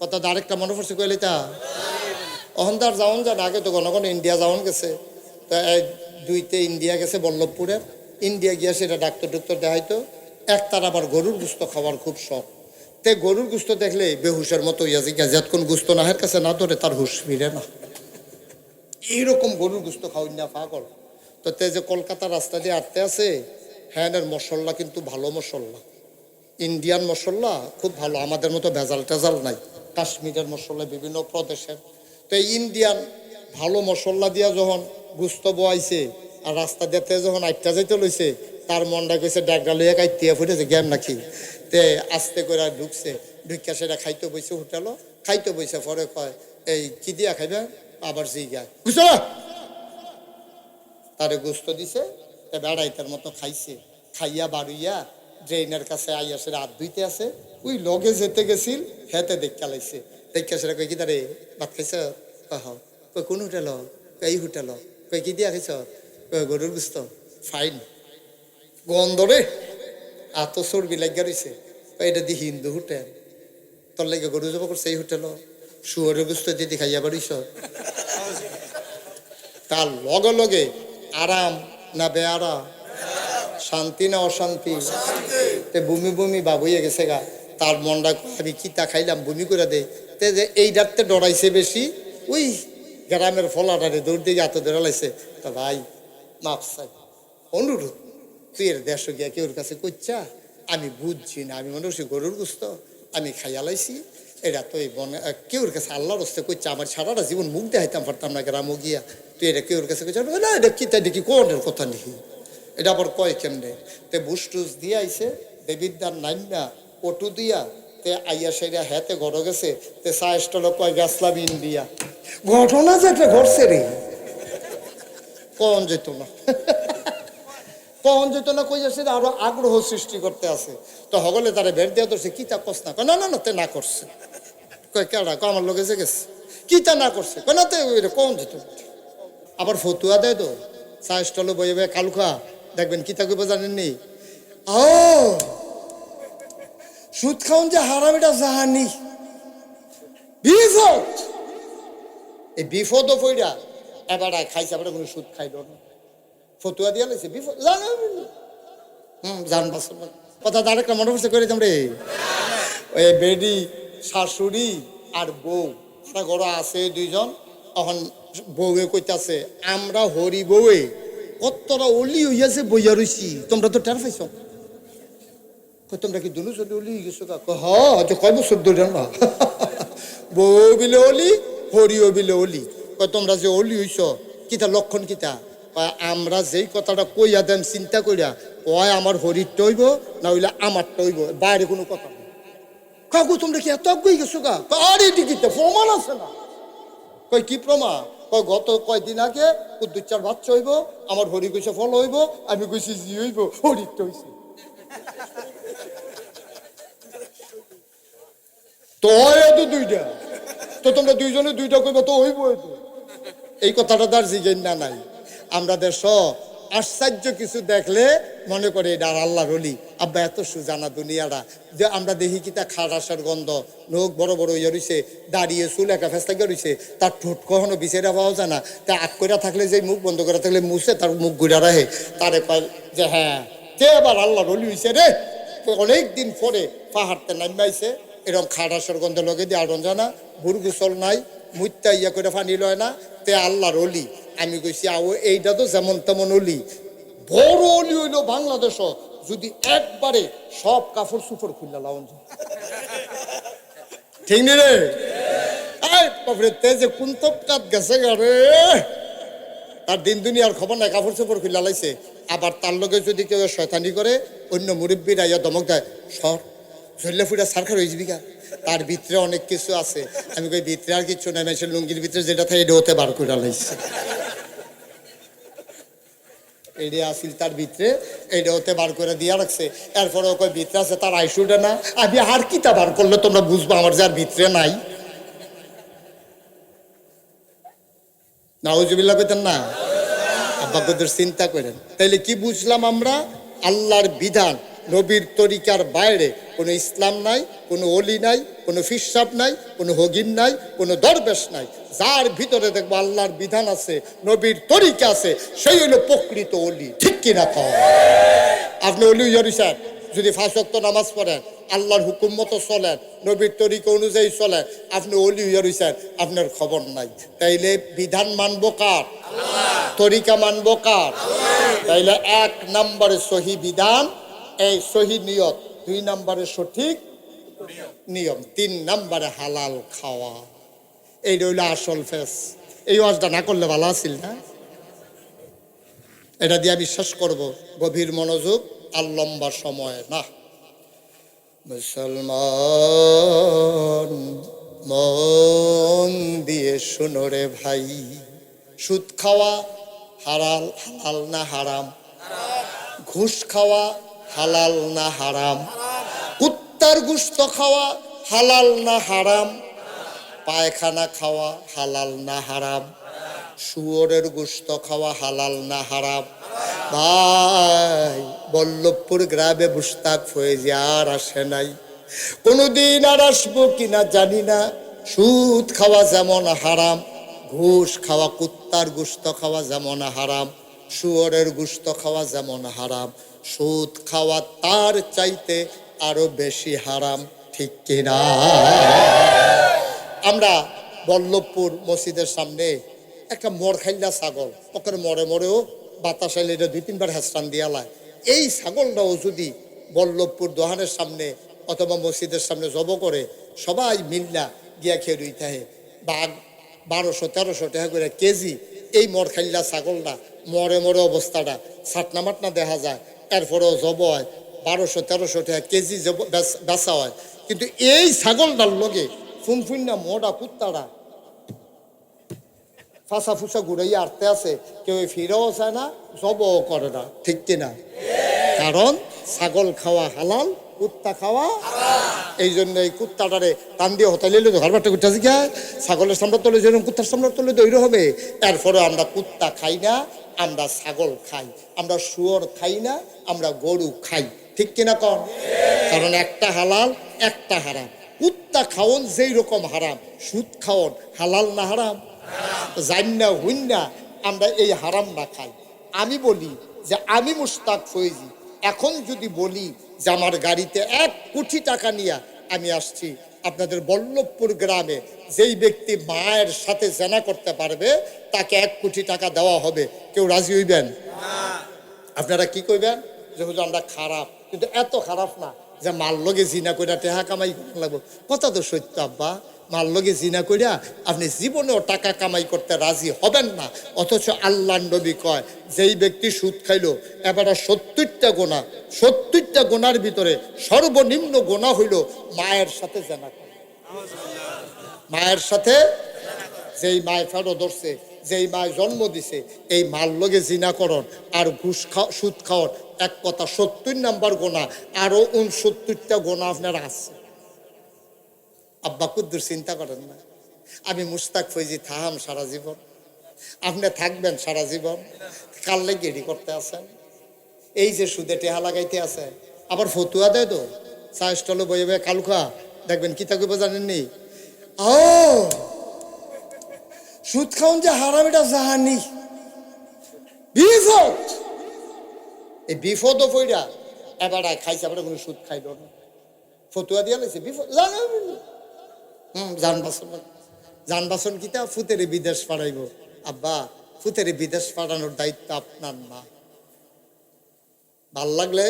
কথা আরেকটা মনে পড়ছে কইলে তা অহন্দার যাওন যান আগে তো ঘন ঘন ইন্ডিয়া যাওন গেছে। তো দুইতে ইন্ডিয়া গেছে বল্লভপুরের। ইন্ডিয়া গিয়া সেটা ডাক্তার দেখাইতো। একটার আবার গরুর গুস্ত খাওয়ার খুব শখ। তে গরুর গুস্ত দেখলে বেহুশের মতো ইয়া জিজ্ঞাসা যতক্ষণ গুস্ত নাহের কাছে না ধরে তার হুশ ফিরে না। এইরকম গরুর গুস্ত খাওয়াই না পাগল। তো তে যে কলকাতার রাস্তা দিয়ে আটতে আছে, হ্যাঁ মশলা কিন্তু ভালো মশলা, ইন্ডিয়ান মশলা খুব ভালো, আমাদের মতো ভেজাল টেজাল নাই। কাশ্মীরের মশলা বিভিন্ন প্রদেশের। তো এই ইন্ডিয়ান ভালো মশলা দিয়া যখন গুস্ত বোয়াইছে আর রাস্তা দিতে যখন আটটা যাইতে লইছে, তার মনটা কইছে ড্যাগটা লইয়া কাইতিয়া ফুটেছে জ্ঞান নাকি। তে আস্তে করে ঢুকছে, ঢুকিয়া সেটা খাইতে বইছে হোটেলও, খাইতে বইছে পরে কয় এই কি দিয়া খাইবে, আবার জিগা বুঝছো না, তারে গুস্ত দিছে। বেড়াইতার মতো খাইছে, খাইয়া বাড়ুইয়া ড্রেনের কাছে আইয়া সে হাত ধুইতে আছে। ওই লগে যেতে গেছিল হেতে দেখা লাইছে, দেখা সেটা কই কি তারে ভাত খাইছ, কই কোন হোটেল, এই হোটেল, কই কি দিয়া খাইছ, গরুর গুস্ত, ফাইন গন্ধ রে, এত চর্বি লাগিয়া রইছে, এটা দি হিন্দু হোটেল, তোর লাগে গরু জবা করছে এই হোটেল, শুয়ারের গুস্ত দিদি খাইয়া বাড়িছ। তার লগে লগে আরাম না বেয়ারা, শান্তি না অশান্তি, বমি বমি বাবুইয়া গেছে গা। তার মনটা আমি কিতা খাইলাম বমি করে দেয়। তে যে এই ডাকতে ডরাইছে বেশি, ওই গ্রামের ফলাটারে দৌড় দিকে এত দৌড়ালাইছে। তা ভাই মাপ চাই, অনুরোধ তুই এর দেশ গিয়া কেউর কাছে কইচ্ছা, আমি বুঝছি না, আমি মনে করছি গরুর গুস্ত আমি খাইয়া লাইছি, এটা তো এই বনে কেউর কাছে আল্লাহর হস্তে কইচ্ছা, আমার সারাটা জীবন মুখ দেখাইতাম পারতাম না গ্রামও গিয়া, তুই এটা কেউর কাছে কইছা না, এটা কিতা দেখি কোনের কথা নিহি, এটা আবার কয় কেমনে। তে বুস টুস দিয়ে আইসে দেবিদ্যার নাইমা পটু দিয়া তে আইয়া সেরা হেতে ঘর গেছে। তে সাইস্টল কয় গেছলাম ইন্ডিয়া, ঘটনা যেটা ঘটছে রে কন যেত না কন যেত না, কই যাচ্ছে আরো আগ্রহ সৃষ্টি করতে আছে। তো হগলে তারা বের দিয়া ধরছে, কিতা কস না, না না না তে না করছে, কয় কেডা, আমার লোকে যে গেছে, কিতা না করছে, কয় না তে কন যেত। আবার ফতুয়া দেয় তো চা স্টলে বয়ে বয়ে কালুখা দেখবেন কিতা কইব জানেননি, ও সুদ খাওন যে হারাম এটা জাহানি বিফদ, এই বিফদ পইরা এবার খাইছে, আবার কোনো সুদ খাইল না, ফতুয়া দিয়া লাইছে বিফদ জানো। জান বাস কথা আরেকটা মনে পড়ছে করে রে, ওই বেডি শাশুড়ি আর বউ ওরা ঘর আছে দুইজন। এখন বউয়ে কইতাছে আমরা হরি বউয়ে কতটা অলি হইয়াছে বইয়া রইছি, তোমরা তো টের পাইছ, তোমরা কি দুনু চলি অলি গেছো, কয় বছর ধরে না বউ বিলে অলি হরিও বিলে অলি, কয় তোমরা যে অলি হইছ কিতা লক্ষণ কিতা, আমরা যেই কথাটা কইয়া দেন চিন্তা করিয়া কয় আমার হরির টইব না হইলে আমার টইব, বাইরে কোনো কথা নেই। কাকু তোমরা কি এত গই গেছো গা, আরে টিকিতে প্রমাণ আছে না, কই কি প্রমাণ, কয় গত কয়দিন আগে কুদ্দুচার বাচ্চা হইব, আমার হরি কইছে ফল হইব, আমি কইছি জি হইব, হরির টইছে তো দুইটা, তো তোমরা দুইজনে দুইটা কইবা তো হইব, এই কথাটা তার জিগেন না নাই। আমরা দেশ আশ্চর্য কিছু দেখলে মনে করে এটা আল্লাহর ওলি, আব্বা এত সুজানা দুনিয়াটা, যে আমরা দেখি কি তা খারাসার গন্ধ, লোক বড় বড় ইয়ে রইছে, দাঁড়িয়ে চুল একা ফেস্তা গিয়ে রইছে, তার ঠোঁট কখনো বিছেরা পাওয়া যায় না, তা আগ করে থাকলে যে মুখ বন্ধ করে থাকলে মুছে তার মুখ ঘুরে রাখে, তারে কয় যে হ্যাঁ কে আবার আল্লাহর ওলি হইছে রে, অনেকদিন পরে পাহাড়তে নামাইছে, এরকম খারাসার গন্ধ লগে দিয়ে আড়ন জানা, ভুর গুসল নাই, মুত্যা ইয়া করে পানি লয় না, তে আল্লাহর অলি। আমি কইছি আও এইটা তো যেমন তেমন অলি, বড় অলি হইল বাংলাদেশ, যদি একবারে সব কাপড় সুপড় খুললা লাউন ঠিক নি রে, তে যে কোন তপকাত গেছে রে, তার দিন দুনিয়ার খবর নাই, কাপড় চোপড় খুললা লাইছে। আবার তার লগে যদি কেউ শয়তানি করে অন্য মুরব্বীরা ইয়া দমক দেয়, সর ঝরলে ফুটা সারখার হয়ে যাবি গা, তার ভিতরে অনেক কিছু আছে। আমি কই ভিতরে আর কিছু নাই, মেসের লুঙ্গির ভিতরে যেটা থাকে এটা হতে বার করে লাইছে, এটা আসিল তার ভিতরে, এইটা হতে বার করে দিয়া রাখছে। এরপরে ওকে ভিতরে আছে তার আইসুটা না, আমি আর কিতা বার করলে তোমরা বুঝবো আমার যার ভিতরে নাই, নাউজুবিল্লাহ কইতেন না, আব্বা কদের চিন্তা করেন। তাইলে কি বুঝলাম আমরা, আল্লাহর বিধান নবীর তরিকার বাইরে কোনো ইসলাম নাই, কোনো অলি নাই, কোনো ফিরসাব নাই, কোনো হগিন নাই, কোনো দরবেশ নাই। যার ভিতরে দেখবো আল্লাহর বিধান আছে, নবীর তরিকা আছে, সেই হলো প্রকৃত অলি। ঠিক কিনা কও? আপনি অলি হইছেন যদি 5 ওয়াক্ত নামাজ পড়েন, আল্লাহর হুকুম মতো চলেন, নবীর তরিকা অনুযায়ী চলেন, আপনি অলি হইছেন, আপনার খবর নাই। তাইলে বিধান মানবো কার? তরিকা মানবো কার? তাইলে 1 নম্বরে সহি বিধান, এই সহি নিয়ত। 2 নম্বরে সঠিক নিয়ম। 3 নম্বরে হালাল খাওয়া। এই রইল আসল ফেস। এই ওয়াজটা না করলে ভালো আছিল না? এটা দিয়ে বিশ্বাস করব গভীর মনোযোগ আর লম্বা সময় না। মুসলমান মন দিয়ে শুনো রে ভাই, সুদ খাওয়া হালাল না হারাম? ঘুষ খাওয়া হালাল না হারাম? কুত্তার গোশত খাওয়া হালাল না হারাম? পায়খানা খাওয়া হালাল না হারাম? শুয়োরের গোশত খাওয়া হালাল না হারাম? ভাই, বল্লভপুর গ্রামে মুশতাক ফয়েজি আর আসে নাই, কোনদিন আর আসবো কিনা জানি না। সুদ খাওয়া যেমন হারাম, ঘুষ খাওয়া, কুত্তার গোশত খাওয়া যেমন হারাম, শুয়োরের গোশত খাওয়া যেমন হারাম, সুদ খাওয়া তার চাইতে আরো বেশি হারাম। ঠিক কিনা? আমরা বল্লভপুর মসজিদের সামনে একটা মর খাইলা ছাগল, ওকে মরে মরেও বাতাস আইলে এটা 2-3 বার হেসরান দিয়া লায়। এই ছাগলটাও যদি বল্লভপুর দোহানের সামনে অথবা মসজিদের সামনে জব করে, সবাই মিল্লা গিয়া খেয়ে রইতে হয়। বাঘ 1200-1300 টাকা করে কেজি। এই মর খাইলা ছাগলটা মরে মরে অবস্থাটা ছাটনা মাটনা দেখা যায়, এরপরেও জব হয় 1200-1300 টাকা কেজি বেচা হয়। কিন্তু এই ছাগলটার লগে ফুনফুন্না মোটা কুত্তাটা ফাঁসা ফুসা ঘুরাইয়া আটতে আছে, কেউ ফিরেও চায় না, জবও করে না। ঠিক কিনা? কারণ ছাগল খাওয়া হালাল, কুত্তা খাওয়া। এই জন্য এই কুত্তাটারে টান দিয়ে হতাইলে ঘরবারটা করতে আছে, ছাগলের সামনে তোলে যেরকম কুত্তার সামনে তোলে দৈর হবে। এরপরে আমরা কুত্তা খাই না, আমরা ছাগল খাই, আমরা শুয়োর খাই না, আমরা গরু খাই। ঠিক কিনা কন? কারণ একটা হালাল একটা হারাম। কুত্তা খাওন যেই রকম হারাম, সুদ খাওন হালাল না হারাম? জান্না হুন্না আমরা এই হারাম না খাই। আমি বলি যে আমি মুশতাক ফয়েজি, এখন যদি বলি যে আমার গাড়িতে 1 কোটি টাকা নিয়ে আমি আসছি আপনাদের বল্লভপুর গ্রামে, যেই ব্যক্তি মায়ের সাথে জেনা করতে পারবে তাকে 1 কোটি টাকা দেওয়া হবে, কেউ রাজি হইবেন? আপনারা কি কইবেন? যে হুজুর আমরা খারাপ, কিন্তু এত খারাপ না যে মাল লগে জিনা কইরা টেহা কামাই করতে লাগবো। কথা তো সত্য আব্বা, মাল লগে জিনা কইরা আপনি জীবনেও টাকা কামাই করতে রাজি হবেন না। অথচ আল্লাহর নবী কয় যেই ব্যক্তি সুদ খাইলো, এবারে 70টা গোনা, 70টা গোনার ভিতরে সর্বনিম্ন গোনা হইল মায়ের সাথে জেনা করা। মায়ের সাথে, যেই মায় ফেরো ধরছে, যেই মায় জন্ম দিছে, এই মাল লগে জিনা করন আর ঘুষ সুদ খাওয়ার, এক কথা 70 নম্বর গোনা, আরো 69টা গোনা আপনার আছে। আব্বা কুদ্দুর চিন্তা করেন না। আমি মুশতাক ফয়েজি থাম সারা জীবন, আপনি থাকবেন সারা জীবন। কাল লেগে এডি করতে আছেন, এই যে সুদে টেহা লাগাইতে আছে, আবার ফতুয়া দেয় তো চা স্টলে বয়ে বয়ে কালুখা দেখবেন কি থাকবে জানেননি? ও সুদ খাওন যে হারাম এটা জাহানি বিপদ। এই বিপদ পইরা এবার খাইছে, আবার কোনো সুদ খাইল না, ফতুয়া দিয়া লাইছে বিপদ। যান বাসন কিতা ফুতেরে বিদেশ পাঠাইব। আব্বা, ফুতেরে বিদেশ পাঠানোর দায়িত্ব আপনার না। ভাল লাগলে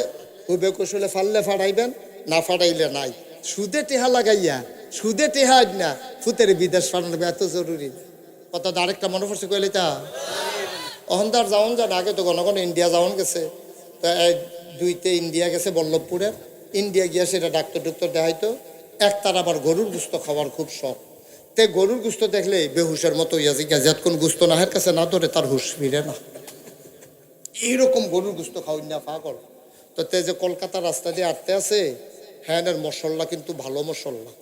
হুবে কৌশলে ফাললে ফাটাইবেন, না ফাটাইলে নাই। সুদে টেহা লাগাইয়া, সুদে টেহা না ফুতেরে বিদেশ পাঠানো এত জরুরি কথা। আরেকটা মনে পড়ছে কইলে তা অহন্দার যাওন যান, আগে তো ঘন ঘন ইন্ডিয়া যাওন গেছে, তো 2তে ইন্ডিয়া গেছে বল্লভপুরের। ইন্ডিয়া গিয়া সেটা ডাক্তার দেখাইতো। তার আবার গরুর গুস্ত খাওয়ার খুব শখ। তে গরুর গুস্ত দেখলে বেহুশের মতো ইয়াজি গাজাত কোন গুস্ত নাহের কাছে না ধরে তার হুশ ফিরে না, এইরকম গরুর গুস্ত খাওয়াই না পাগল। তো তে যে কলকাতা রাস্তা দিয়ে আটতে আছে, হ্যাঁ মশলা কিন্তু ভালো মশলা,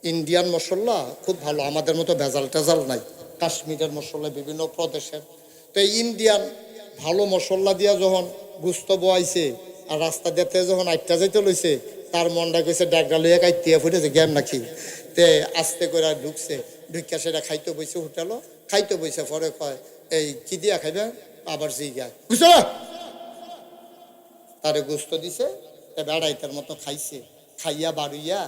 ইন্ডিয়ান মশলা খুব ভালো, আমাদের মতো ভেজাল টেজাল নাই। কাশ্মীরের মশলা বিভিন্ন প্রদেশের। তো ইন্ডিয়ান ভালো মশলা দিয়া যখন গুস্ত বোয়াইছে, আর রাস্তা দিয়ে যখন আটটা যাইতে লইছে তার মনটা কইছে ডাকটা লইয়া কাইতিয়া ফুটেছে গেম নাকি তে আস্তে করে ঢুকছে ঢুকিয়া সেটা খাইতে বইছে হোটেলও খাইতে বইছে পরে কয় এই কি দিয়া খাইবে আবার জিগা বুঝছো না তারে গোস্ত দিছে বেড়াইতার মতো খাইছে খাইয়া বাড়ুইয়া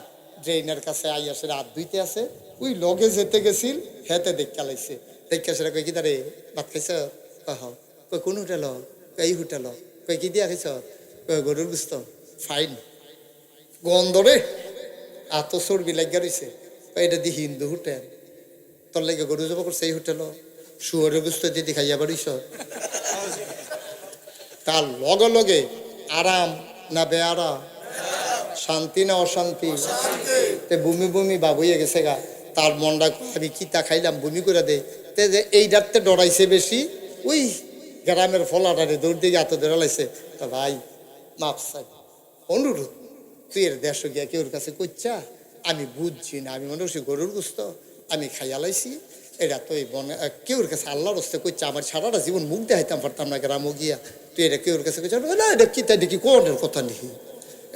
ড্রেনের কাছে আইয়া সেটা হাত ধুইতে আছে ওই লগে যেতে গেছিল হেতে দেখা লাইছে দেখা সেটা কই কি তারে ভাত খাইছ কহ কই কোন হোটেল এই হোটেল কই কি দিয়া খাইছ কই গরুর গোস্ত ফাইন গন্ধ রে এত চর্বি লাগিয়া রইছে এটা দি হিন্দু হোটেল তোর লাগে গরু জব করছে এই হোটেল শুয়ারের গোস্ত দিদি খাইয়া বাড়িছ তার লগে লগে আরাম না বেয়ারা শান্তি না অশান্তি তে বমি বমি বাবুইয়া গেছে গা তার মনটা আমি কিতা খাইলাম বমি করে দে তে যে এই ডাকতে ডরাইছে বেশি ওই গ্রামের ফলাটারে দৌড় দিয়ে এত দৌড়ালাইছে তা ভাই মাপ চাই অনুরোধ তুই এর দেশ গিয়া কেউর কাছে কইচ্ছা আমি বুঝছি না আমি মনে করছি গরুর গোস্ত আমি খাইয়া লাইছি এটা তো এই বনে কেউর কাছে আল্লাহর হস্তে কইচ্ছা আমার সারাটা জীবন মুখ দেখাইতাম পারতাম না গ্রামও গিয়া তুই এটা কেউর কাছে কইচ্ছা না এটা কিতা দেখি কোনের কথা নিহি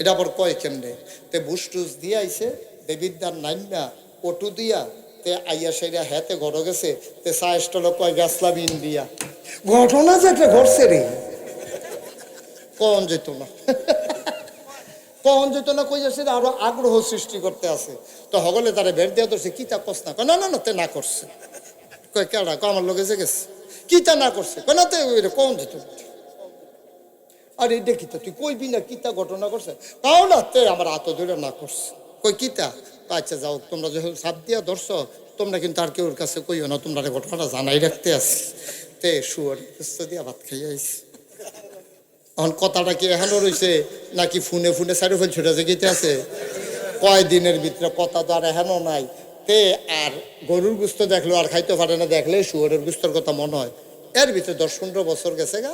এটা আবার কয় কেমনে তে বুস টুস দিয়ে আইছে দেবিদ্যার নাইনা পটু দিয়া তে আইয়া সেরা হেতে ঘর গেছে তে চা স্টল কয় গাছলাম ইন্ডিয়া ঘটনা যেটা ঘটছে রে কন যেত না কন যেত না কই যাচ্ছে আরো আগ্রহ সৃষ্টি করতে আছে তো হগলে তারা বের দেওয়া ধরছে কিতা কস না না না না তে না করছে কয় কেডা আমার লোকে যে গেছে কিতা না করছে না তে কন যেত আর এটা কিতা তুই কইবি না কিতা ঘটনা করছে তাও না তে আমার হাত ধরে না করছে কই কিতা আচ্ছা যাও তোমরা যখন সাপ দিয়া ধরছ তোমরা কিন্তু আর কেউর কাছে কইও না তোমরা ঘটনাটা জানাই রাখতে আসি তে শুয়ার সুস্থ দিয়া ভাত খাইয়া আইসি এখন কথাটা কি এখনো রয়েছে নাকি ফোনে ফোনে সাইড ফেল ছুটে যেতে আছে কয় দিনের ভিতরে কথা তো আর এখনো নাই তে আর গরুর গুস্ত দেখলো আর খাইতে পারে না দেখলে শুয়ারের গুস্তর কথা মনে হয় এর ভিতরে 10-15 বছর গেছে গা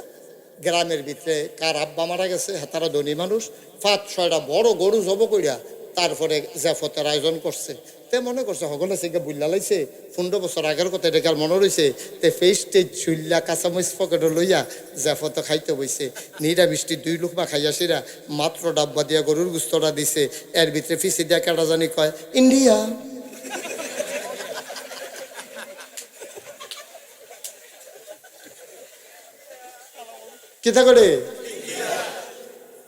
গ্রামের ভিতরে কার আব্বা মারা গেছে তারা ধনী মানুষ 5-6টা বড় গরু জব কইরা তারপরে জাফতের আয়োজন করছে তে মনে করছে হগলে সে বুল্লা লাইছে 15 বছর আগের কথা এটা কার মনে রয়েছে তে ফেস্টে চুল্লা কাঁচামরিচ পকেটে লইয়া জাফত খাইতে বইছে নিরামিষ্টি 2 লোকমা খাইয়া সেরা মাত্র ডাব্বা দিয়া গরুর গুস্তটা দিছে এর ভিতরে ফিসি দিয়া কেটা জানি কয় ইন্ডিয়া কিতা করে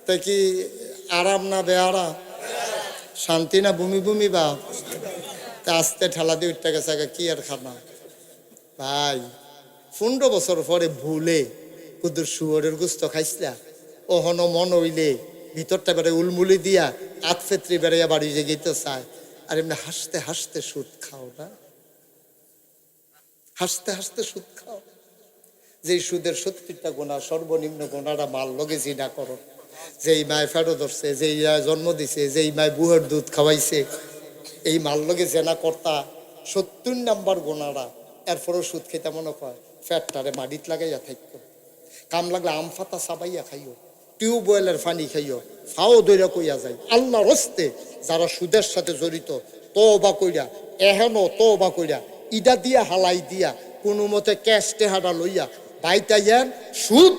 তাই কি আরাম না বেয়ারা শান্তি না ভূমি ভূমি বা তা আস্তে ঠেলা দিয়ে উঠতে গেছে কি আর খানা ভাই 15 বছর পরে ভুলে কুদুর শুয়ারের গুস্ত খাইছিলা ওহন মন হইলে ভিতরটা বেড়ে উলমুলি দিয়া আত ফেত্রি বেড়াইয়া বাড়ি যে গেতে চায় আর এমনি হাসতে হাসতে সুদ খাও না হাসতে হাসতে সুদ খাও যে সুদের 70টা গোনা সর্বনিম্ন গোনাটা মাল লগে জিনা করো যেই মায় ফেরো ধরছে যেই জন্ম দিছে যেই মায় বুহের দুধ খাওয়াইছে এই মাল লগে জেনা কর্তা 70 নাম্বার গোনাটা এরপরও সুদ খেতে মনে কয় ফ্যাটটারে মাটিত লাগাইয়া থাকতো কাম লাগলে আম ফাতা চাবাইয়া খাইও টিউবওয়েলের পানি খাইও ফাও দইরা কইয়া যায় আল্লাহর হস্তে যারা সুদের সাথে জড়িত তওবা কইরা এহেনো তওবা কইরা ইডা দিয়া হালাই দিয়া কোনো মতে ক্যাশ টেহাটা লইয়া বাইতাইয়ের সুদ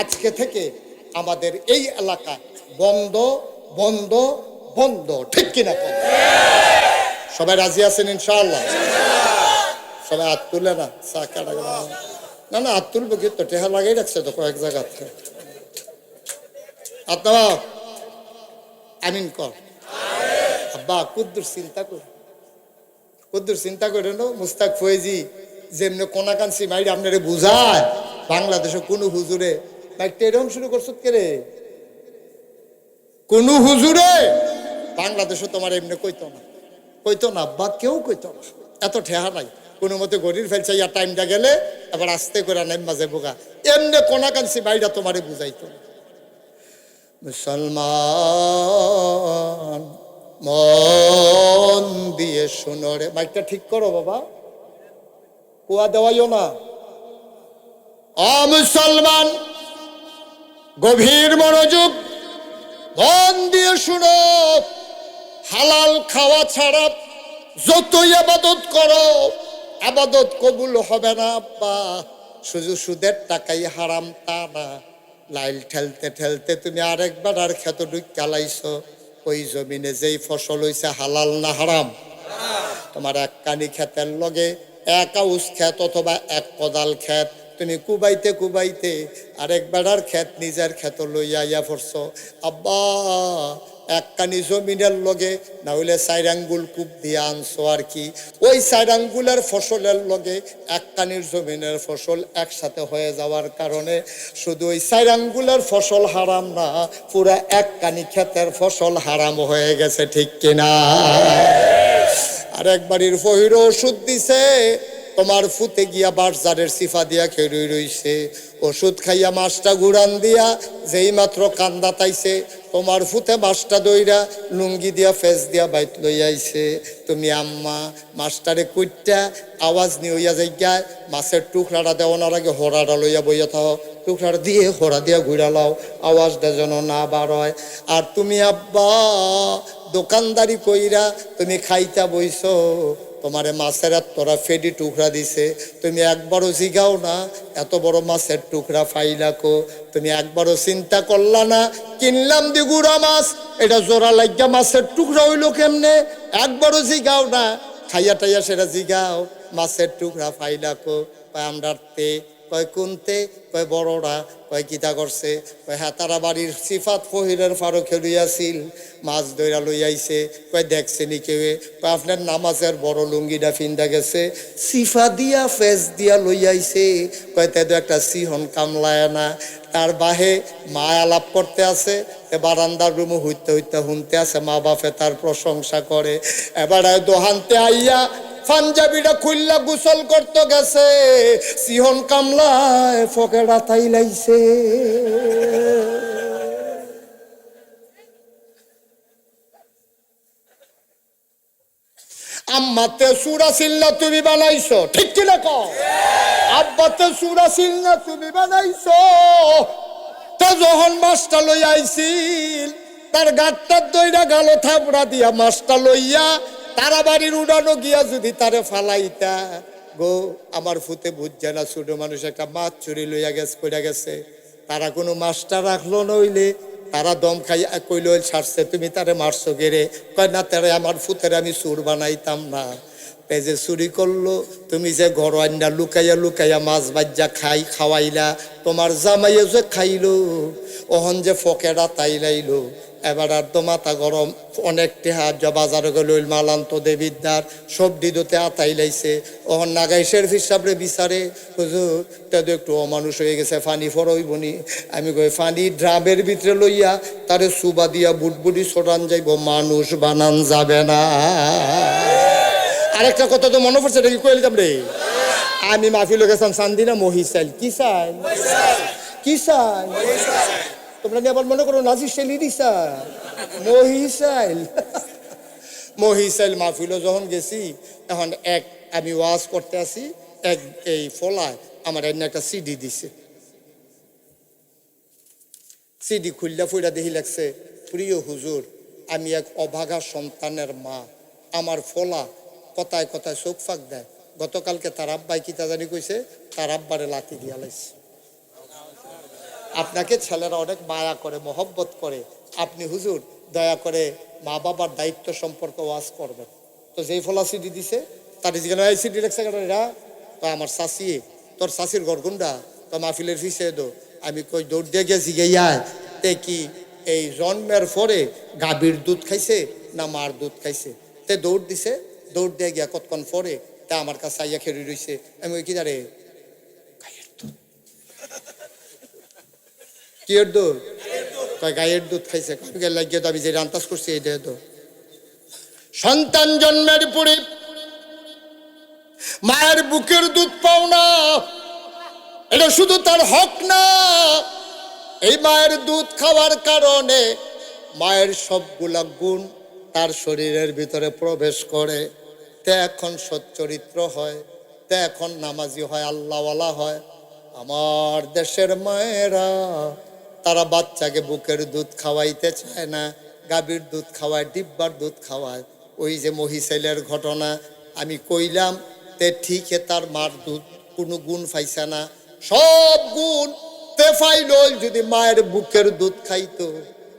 আজকে থেকে আমাদের এই এলাকা বন্ধ বন্ধ বন্ধ ঠিক কিনা সবাই রাজি আছেন ইনশাআল্লাহ সবাই হাত তুলে না না না হাত তুলবো কিন্তু টেহা লাগাই রাখছে তো কয়েক জায়গাতে আপনারা আমিন কর আব্বা কুদ্দুর চিন্তা করে নো মুস্তাক ফয়েজি যেমনি কোনাকান্সি মাইরে আপনারে বুঝায় বাংলাদেশে কোনো হুজুরে মাইকটা এরকম শুরু করছো কে রে কোন হুজুরে বাংলাদেশে তোমার এমনি কইতো না বা কেউ কইতো না এত ঠেহা নাই কোনো মতে গরির ফেলছে ইয়া টাইমটা গেলে আবার আস্তে করে নাই মাঝে বোকা এমনি কোনাকান্সি মাইরা তোমারে বুঝাইতো মুসলমান মন দিয়ে শুনো রে মাইকটা ঠিক করো বাবা কুয়া দেওয়াইও না মুসলমান গভীর মনোযোগ মন দিয়ে শুনো হালাল খাওয়া ছাড়া যতই আবাদত করো আবাদত কবুল হবে না বা শুধু সুদের টাকাই হারাম তা না লাইল ঠেলতে ঠেলতে তুমি আরেকবার আর ক্ষেত ঢুকালাইছো। ওই জমিনে যেই ফসল হইছে হালাল না হারাম? তোমার এক কানি ক্ষেতের লগে এক আউশ ক্ষেত অথবা এক কদাল ক্ষেত, তুমি কুবাইতে কুবাইতে আরেক বেড়ার ক্ষেত নিজের ক্ষেত লইয়া ইয়া পড়ছো। আব্বা এক কানি জমিনের লগে না হইলে 4 আঙ্গুল কূপ দিয়ে আনছো আর কি, ওই 4 আঙ্গুলের ফসলের লগে এক কানির জমিনের ফসল একসাথে হয়ে যাওয়ার কারণে শুধু ওই 4 আঙ্গুলের ফসল হারাম না, পুরা এক কানি ক্ষেতের ফসল হারাম হয়ে গেছে, ঠিক কিনা? আরেক বাড়ির ফহির ওষুধ দিছে, তোমার ফুতে গিয়া বাজারের সিফা দিয়া খেয়ে রইছে। ওষুধ খাইয়া মাছটা গুড়ান দিয়া যেই মাত্র কান্দা তাইছে, তোমার ফুতে মাছটা দইরা লুঙ্গি দিয়া ফেস দিয়া বাইত লই আইছে। তুমি আম্মা মাছটারে কুইটটা আওয়াজ নিয়ে হইয়া যাইগায় মাছের টুকরাটা দেওয়ানোর আগে হোড়াটা লইয়া বইয়া থাও, টুকরাটা দিয়ে হোড়া দিয়া ঘুরা লাও, আওয়াজটা যেন না বার হয়। আর তুমি আব্বা দোকানদারি কইরা তুমি খাইতা বইছো, তোমারে মাছের তোরা ফেডি টুকরা দিছে, তুমি একবারও জিগাও না এত বড় মাছের টুকরা ফাইলাকো? তুমি একবারও চিন্তা করলা না কিনলাম দি গুড়া মাছ, এটা জোড়া লাগিয়া মাছের টুকরা হইলো কেমনে? একবারও জিগাও না, খাইয়া টাইয়া সেটা জিগাও মাছের টুকরা ফাইলাকো? আমরা কয় কোনতে? কয় বড়রা। কয় কিতা করছে? কয় হ্যাঁ তারা বাড়ির সিফাত ফহিরের ফারুক লইয়াছিল, মাছ ধইরা লই আইছে। কয় দেখছে নি কেউ? কয় আপনার নামাজের বড় লুঙ্গিটা ফিন্দা গেছে, সিফা দিয়া ফেস দিয়া লই আইছে। কয় তাই তো একটা সিহন কামলায় না। তার বাহে মা আলাপ করতে আছে, বারান্দার রুমে হইতে হইতে শুনতে আছে, মা বাপে তার প্রশংসা করে। এবার দোহানতে আইয়া পাঞ্জাবিটা খুললা গোসল করতে গেছে, সিহন কামলায় ফকেরা তাই লাইছে। আম্মাতে সুরা সিল্লা তুমি বানাইছো, ঠিক কিনা কও? আব্বাতে সুরা সিল্লা তুমি বানাইছো। তা যখন মাছটা লই আইছিল, তার গাঁটটার দইরা গালো থাপড়া দিয়া মাছটা লইয়া তারা বাড়ির উড়ানো গিয়া যদি তারে ফালাইতা গো, আমার ফুতে বুঝছে না ছোট মানুষ একটা মাছ চুরি লইয়া গেছে কইরা গেছে, তারা কোনো মাছটা রাখলো নইলে তারা দম খাই কইল ছাড়ছে, তুমি তারে মারছো গেরে? কয় না, তারে আমার ফুতের আমি চুর বানাইতাম না। এই যে চুরি করলো, তুমি যে ঘর আন্ডা লুকাইয়া লুকাইয়া মাছ বাজ্যা খাওয়াইলা, তোমার জামাইয়ে যে খাইলো, ওহন যে ফকেরা তাই লাইলো। এবার আর তো মাথা গরম, অনেক টেহা বাজারে গেল মালান্ত দেবিদ্যার সব দিদতে আতাই লাইছে। ওহন নাগাইশের হিসাবে বিচারে, হুজুর তা তো একটু অমানুষ হয়ে গেছে, ফানি ফরইবনি। আমি কই ফানি ড্রামের ভিতরে লইয়া তারে সুবা দিয়া বুটবুটি ছড়ান যাইব, মানুষ বানান যাবে না। আরেকটা কথা তো মনে পড়ছে, এটা কি কইল রে? আমি মাহফিল গেছিলাম চান্দিনা মহিষাইল। কি চাই? কি চাই? তোমরা নিয়ে আবার মনে করো নাজির শেলি দিছা মহিষাইল। মহিষাইল মাহফিল যখন গেছি, এখন আমি ওয়াজ করতে আসি, এই ফলায় আমার এনে একটা সিডি দিছে। সিডি খুললা ফুইরা দেখি লাগছে, প্রিয় হুজুর আমি এক অভাগা সন্তানের মা, আমার ফলা কথায় কথায় চোখ ফাঁক দেয়। গতকালকে তার আব্বাই কিতা জানি কইছে, তার আব্বারে লাথি দিয়া লাইছে। আপনাকে ছেলেরা অনেক মায়া করে, মহব্বত করে, আপনি হুজুর দয়া করে মা বাবার দায়িত্ব সম্পর্কে ওয়াজ করবেন। তো যেই ফলা সিডি দিছে তার জিজ্ঞাসা, এই সিডি লেখছে এরা? তো আমার শাশি, তোর শাশির গরগুন্ডা তো মাহফিলের ফিসে দো। আমি কই দৌড় দিয়ে গেছি গিয়ায়, তে কি এই জন্মের পরে গাভীর দুধ খাইছে না মার দুধ খাইছে? তে দৌড় দিছে, দৌড় দিয়ে গিয়া কতক্ষণ পরে তা আমার কাছে আইয়া খেয়ে রইছে। আমি ওই কি জানে কিয়ের দুধ? কয় গায়ের দুধ খাইছে। লাগিয়ে তো আমি যে আন্দাজ করছি এই দেহ। সন্তান জন্মের পরে মায়ের বুকের দুধ পাও না, এটা শুধু তার হক না। এই মায়ের দুধ খাওয়ার কারণে মায়ের সবগুলা গুণ তার শরীরের ভিতরে প্রবেশ করে। তে এখন সচ্চরিত্র হয়, তে এখন নামাজি হয়, আল্লাহওয়ালা হয়। আমার দেশের মায়েরা তারা বাচ্চাকে বুকের দুধ খাওয়াইতে চায় না, গাভীর দুধ খাওয়ায়, ডিব্বার দুধ খাওয়ায়। ওই যে মহিষাইলের ঘটনা আমি কইলাম, তে ঠিক তার মার দুধ কোনো গুণ পাইছে না, সব গুণ তে ফাইল যদি মায়ের বুকের দুধ খাইতো,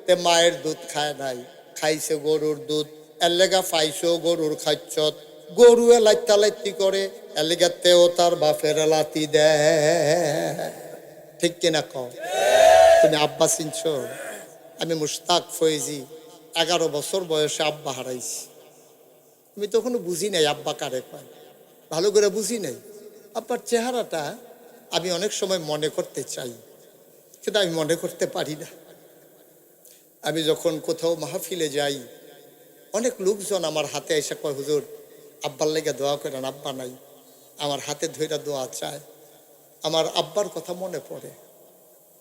তে মায়ের দুধ খায় নাই, খাইছে গরুর দুধ, এর লেগা পাইছো গরুর খাচ্ছত। গরু লাইতা লাইতি করে, এর লেগা তেও তার বাপের লাতি দেয়। ঠিক কিনা কও? তুমি আব্বা চিনছ? আমি মুশতাক ফয়েজি, 11 বছর বয়সে আব্বা হারাইছি। আমি তখনও বুঝি নাই আব্বা কারে কয়, ভালো করে বুঝি নাই। আব্বার চেহারাটা আমি অনেক সময় মনে করতে চাই, কিন্তু আমি মনে করতে পারি না। আমি যখন কোথাও মাহফিলে যাই, অনেক লোকজন আমার হাতে এসে কয়, হুজুর আব্বার লেগে দোয়া করেন, আব্বা নাই। আমার হাতে ধইরা দোয়া চায়। আমার আব্বার কথা মনে পড়ে।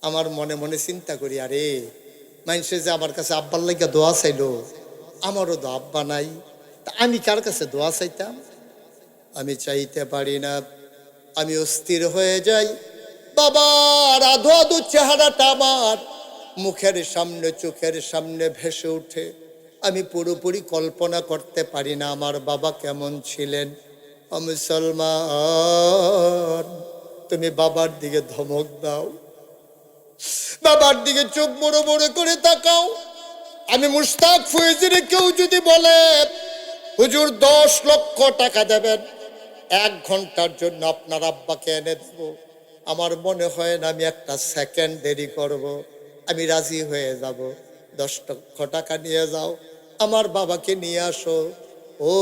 আমার মনে মনে চিন্তা করি, আরে মানুষে যে আমার কাছে আব্বার লেগে দোয়া চাইলো, আমারও তো আব্বা নাই, তা আমি কার কাছে দোয়া চাইতাম? আমি চাইতে পারি না। আমি অস্থির হয়ে যাই। বাবার আধো আধো চেহারাটা আমার মুখের সামনে, চোখের সামনে ভেসে ওঠে। আমি পুরোপুরি কল্পনা করতে পারি না আমার বাবা কেমন ছিলেন। মুসলমান, তুমি বাবার দিকে ধমক দাও, বাবার দিকে চোখ বড় বড় করে তাকাও। আমি মুশতাক ফয়েজিরে কেউ যদি বলে, হুজুর 10 লক্ষ টাকা দেবেন, 1 ঘন্টার জন্য আপনার আব্বাকে এনে দেব, আমার মনে হয় না আমি একটা সেকেন্ড দেরি করব। আমি রাজি হয়ে যাব। 10 লক্ষ টাকা নিয়ে যাও, আমার বাবাকে নিয়ে আসো। ও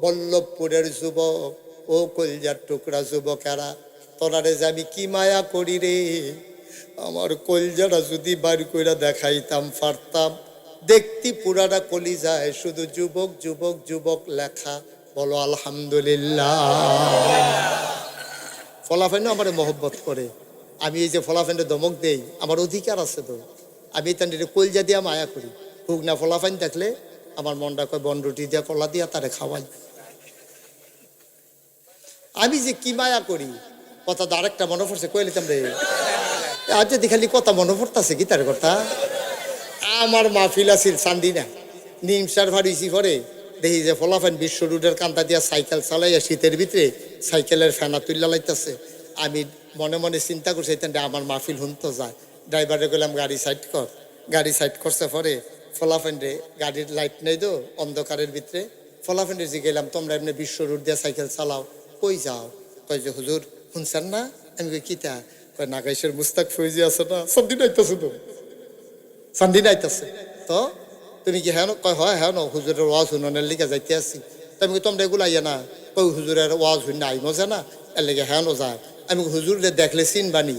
বল্লভপুরের যুবক, ও কলজার টুকরা যুবকেরা, তোরারে যে আমি কি মায়া করি রে। আমার কলজাটা যদি বাড়ি কইরা দেখাইতাম পারতাম। দেখতি পুরাটা কলিজায় শুধু যুবক যুবক যুবক লেখা। বলো আলহামদুলিল্লাহ। ফলাফেন আমার মহব্বত করে। আমি এই যে ফলাফেনে ধমক দেই, আমার অধিকার আছে তো। আমি তার কলজা দিয়া মায়া করি। হুক না ফলাফাইন দেখলে আমার মনটা কয় বনরুটি দিয়া কলা দিয়া তারে খাওয়াই। আমি যে কি মায়া করি, কথা তো আরেকটা মনে পড়ছে, কয়ে নিতাম রে। আজ যদি খালি কথা মনে পড়তেছে কি তার কথা। আমার মাহফিল আছিল চান্দিনা, নিমসার ভাড়িছি পরে দেখি যে ফলাফাইন বিশ্ব রোডের কান্তা দিয়া সাইকেল চালাইয়া শীতের ভিতরে সাইকেলের ফেনা তুল্লা লাইতেছে। আমি মনে মনে চিন্তা করছি আমার মাহফিল হুনতো যায়। ড্রাইভারে গেলাম গাড়ি সাইড কর। গাড়ি সাইড করছে পরে ফলাফেন্ডে গাড়ির লাইট নেই তো অন্ধকারের ভিতরে। ফলাফেন্ডে যে গেলাম, তোমরা এমনি বিশ্ব রোড দিয়ে সাইকেল চালাও, কই যাও? কয় যে হুজুর শুনছেন না? আমি কই কিতা? কয় নাগাইশের মুস্তাক ফৌজি আছে না, সন্দিন আইতেছে তো, সন্দিন আইতেছে তো। তুমি কি হ্যাঁ? কয় হয় হ্যাঁ, হুজুরের ওয়াজ হুননের লিগে যাইতে আসি। আমি কি তোমরা এগুলো আইয়া না? কই হুজুরের ওয়াজ হুন আই মজা না, এর লেগে হ্যাঁ যায়। আমি হুজুরে দেখলে চিনবানি,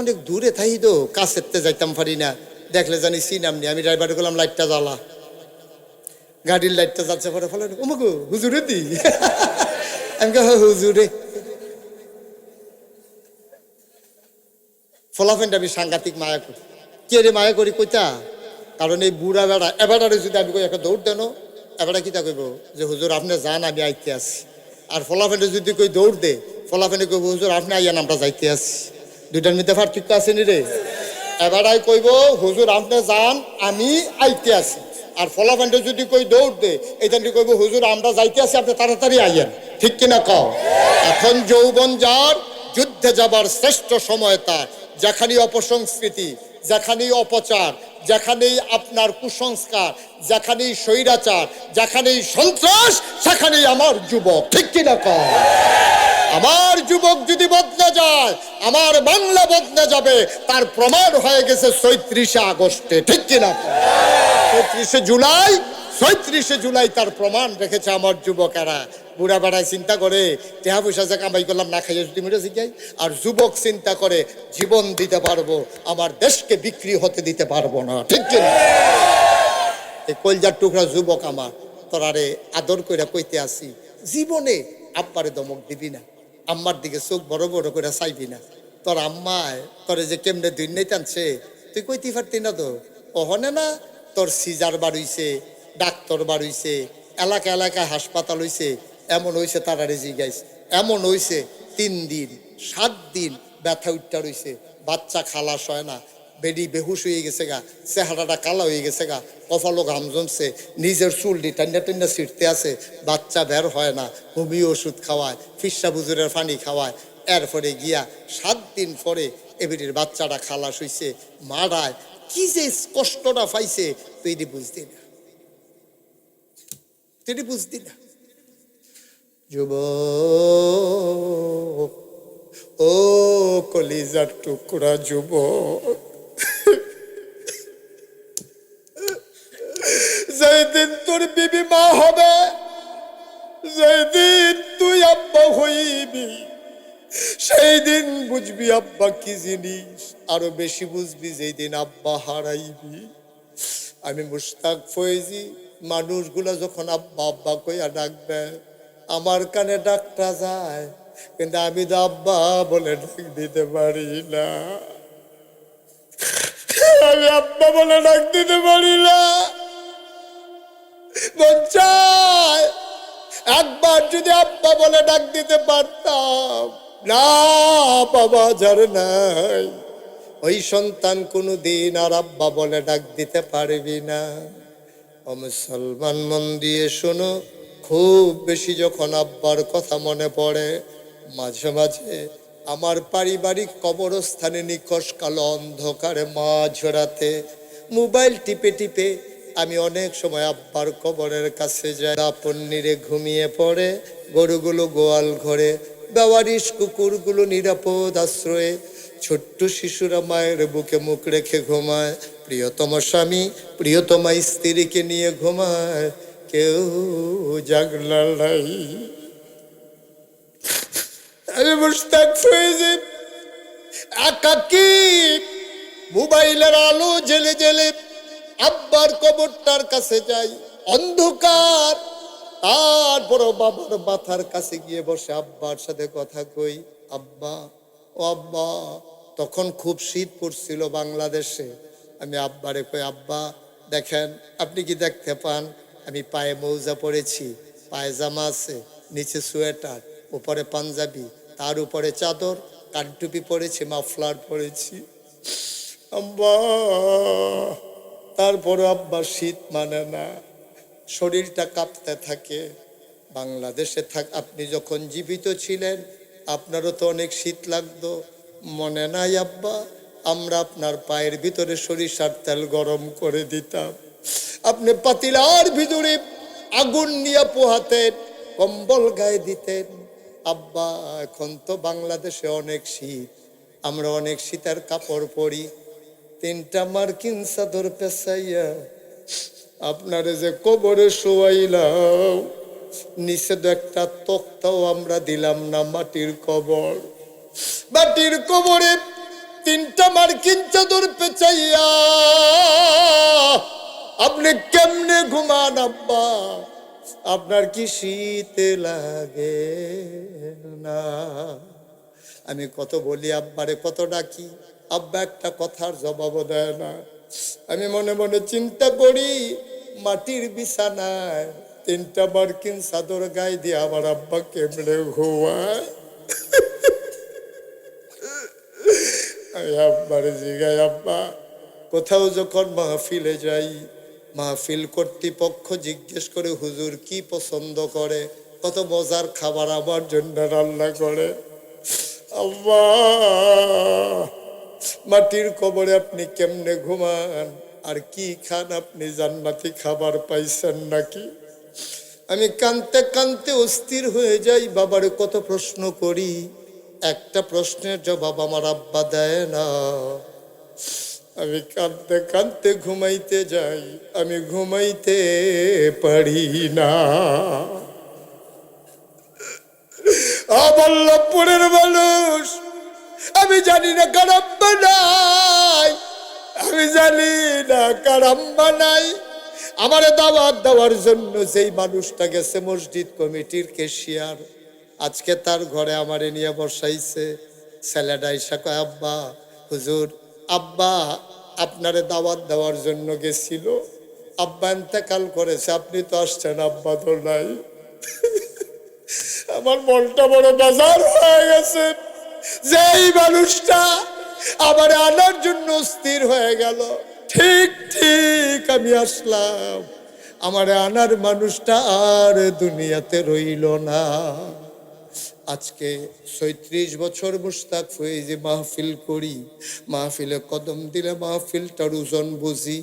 অনেক দূরে থাই তো, কাছেতে যাইতাম পারি না, দেখলে জানি চিনামনি। আমি ড্রাইভারে গেলাম লাইটটা জ্বালা, গাড়ির লাইটটা যাচ্ছে পরে ফলে ওমগো হুজুরে দি। আমি হুজুরে ফলাফেনটা আমি সাংঘাতিক মায়া করি। কে রে মায়া করি কইতা? কারণ এই বুড়া বেড়া এবারে যদি আমি কই একটা দৌড় দেন, এবারে কিতা কইব যে হুজুর আপনি যান আমি আইতে আসি। আর ফলাফেনে যদি কই দৌড় দে, ফলাফেনে কইব হুজুর আপনি আইয়ান আমরা যাইতে আসি। দুইটার মধ্যে পার্থক্য আছে নি রে? এবারাই কইব হুজুর আপনি যান আমি আইতে আসি। আর ফলাফেনটা যদি কই দৌড় দে, এইখান কইব হুজুর আমরা যাইতে আসি, আপনি তাড়াতাড়ি আইয়েন। ঠিক কিনা কও? এখন যৌবন যার, যুদ্ধে যাবার শ্রেষ্ঠ সময় তার। যেখানেই অপসংস্কৃতি, যেখানেই অপচার, যেখানেই আপনার কুসংস্কার, যেখানেই স্বৈরাচার, যেখানেই সন্ত্রাস, সেখানেই আমার যুবক। ঠিক কিনা কও? আমার যুবক যদি বদলে যায়, আমার বাংলা বদলে যাবে। তার প্রমাণ হয়ে গেছে ৩৬ আগস্টে। ঠিক কিনা? ৩৬ জুলাই, ৩৬ জুলাই তার প্রমাণ রেখেছে আমার যুবকেরা। বুড়া বেড়ায় চিন্তা করে টেহা পয়সা যে কামাই করলাম না খাইয়ে যদি মেরে শিখাই। আর যুবক চিন্তা করে জীবন দিতে পারবো, আমার দেশকে বিক্রি হতে দিতে পারবো না। ঠিক কিনা? এই কলজার টুকরা যুবক আমার, তোরারে আদর করে কইতে আসি, জীবনে আব্বারে দমক দিবি না, আম্মার দিকে চোখ বড় বড় করে চাইবি না। তোর আম্মায় তোরে যে কেমনে দুই নেই টানছে, তুই কইতে পারতি না তো। ওহনে না তোর সিজার বাড়ইছে, ডাক্তার বাড়ইছে, এলাকা এলাকায় হাসপাতাল হইছে, এমন হইছে তারারে জিগাইস, এমন হইছে 3 দিন 7 দিন ব্যথা উঠটা রইছে, বাচ্চা খালাস হয় না, বেডি বেহুশ হয়ে গেছে গা, চেহারাটা কালা হয়ে গেছে গা, কপালও ঘাম জমছে, নিজের চুলটি টান্না টান্না ছিটতে আছে, বাচ্চা বের হয় না, হোমিও ওষুধ খাওয়ায়, ফিসা বুজুরের পানি খাওয়ায়, এরপরে গিয়া 7 দিন পরে এবিটির বাচ্চাটা খালাস হইছে। মারায় কি যে কষ্টটা পাইছে তুই বুঝতি না, তুই বুঝতি না। যুবক, ও কলিজার টুকরা যুবক, যেদিন তোর বিবি মা হবে, যেদিন তুই আব্বা হইবি, সেই দিন বুঝবি আব্বা কি জিনিস। আরো বেশি বুঝবি যেই দিন আব্বা হারাইবি। আমি মুশতাক ফয়েজি, মানুষগুলা যখন আব্বা আব্বা কইয়া ডাকবে, আমার কানে ডাকটা যায়, কিন্তু আমি তো আব্বা বলে ডাক দিতে পারি না। আমি আব্বা বলে ডাক দিতে পারি না। মন চায় একবার যদি আব্বা বলে ডাক দিতে পারতাম। না বাবা, যার নাই ওই সন্তান কোনোদিন আর আব্বা বলে ডাক দিতে পারবি না। ও মুসলমান, মন দিয়ে শোনো, খুব বেশি যখন আব্বার কথা মনে পড়ে, মাঝে মাঝে আমার পারিবারিক কবরস্থানে নিকশ কালো অন্ধকারে মাঝরাতে মোবাইল টিপে টিপে আমি অনেক সময় আব্বার কবরের কাছে যাই। পন্নিরে ঘুমিয়ে পড়ে, গরুগুলো গোয়াল ঘরে, বেওয়ারিশ কুকুরগুলো নিরাপদ আশ্রয়ে, ছোট্ট শিশুরা মায়ের বুকে মুখ রেখে ঘুমায়, প্রিয়তম স্বামী প্রিয়তমা স্ত্রীকে নিয়ে ঘুমায়, কেউ জাগলা নাই। আমি মুশতাক ফয়েজি একাকী মোবাইলের আলো জেলে জেলে আব্বার কবরটার কাছে যাই, অন্ধকার। তারপর বাবার মাথার কাছে গিয়ে বসে আব্বার সাথে কথা কই, আব্বা ও আব্বা। তখন খুব শীত পড়ছিল বাংলাদেশে। আমি আব্বারে কই, আব্বা দেখেন, আপনি কি দেখতে পান আমি পায়ে মৌজা পরেছি, পায়জামা আছে, নিচে সোয়েটার, উপরে পাঞ্জাবি, তার উপরে চাদর, কানটুপি পরেছি, মাফলার পরেছি আব্বা। তারপরে আব্বা শীত মানে না, শরীরটা কাঁপতে থাকে। বাংলাদেশে আপনি যখন জীবিত ছিলেন আপনারও তো অনেক শীত লাগতো, মনে নাই আব্বা? আমরা আপনার পায়ের ভিতরে সরিষার তেল গরম করে দিতাম, আপনি পাতিলার ভিতরে আগুন নিয়ে পোহাতেন, কম্বল গায়ে দিতেন। আব্বা এখন তো বাংলাদেশে অনেক শীত, আমরা অনেক শীতের কাপড় পরি। 3টা মার্কিন চাদর পেঁচাইয়া আপনারে যে কবরে শোয়াইলাম, নিচে তো একটা তক্তাও আমরা দিলাম না। মাটির কবর, মাটির কবরে 3টা মার্কিন চাদর পেঁচাইয়া আপনি কেমনে ঘুমান আব্বা? আপনার কি শীতে লাগে না? আমি কত বলি আব্বারে, কত ডাকি, আব্বা একটা কথার জবাবও দেয় না। আমি মনে মনে চিন্তা করি, মাটির বিছানায় 3টা মার্কিন চাদর গায়ে দিয়ে আমার আব্বা কেমনে ঘুমায়। আব্বার জিগাই, আব্বা কোথাও যখন মাহফিলে যাই, মাহফিল কর্তৃপক্ষ জিজ্ঞেস করে হুজুর কি পছন্দ করে, কত মজার খাবার আমার জন্য রান্না করে। আব্বা মাটির কবরে আপনি কেমনে ঘুমান আর কি খান? আপনি জান্নাতি খাবার পাইছেন নাকি? আমি কানতে কানতে অস্থির হয়ে যাই, বাবারে কত প্রশ্ন করি, একটা প্রশ্নের জবাব আমার আব্বা দেয় না। আমি কাঁদতে কাঁদতে ঘুমাইতে যাই, আমি ঘুমাইতে পারি না। বল্লভপুরের মানুষ, আমি জানি না কার আব্বা নাই, আমি জানি না কার আম্মা নাই। আমারে দাওয়াত দেওয়ার জন্য যেই মানুষটা গেছে মসজিদ কমিটির ক্যাশিয়ার, আজকে তার ঘরে আমারে নিয়ে বসাইছে। ছেলেটা এসে কয়, আব্বা হুজুর, আব্বা আপনারে দাওয়াত দেওয়ার জন্য গেছিল, আব্বা ইন্তেকাল করেছে, আপনি তো আসছেন, আব্বা তো নাই। আমার মনটা বড় বেজার হয়ে গেছে। যেই মানুষটা আমার আনার জন্য স্থির হয়ে গেল, ঠিক ঠিক আমি আসলাম, আমার আনার মানুষটা আর দুনিয়াতে রইল না। আজকে ৩৬ বছর মুশতাক ফয়েজি মাহফিল করি, মাহফিলে কদম দিলে মাহফিলটার ওজন বুঝি।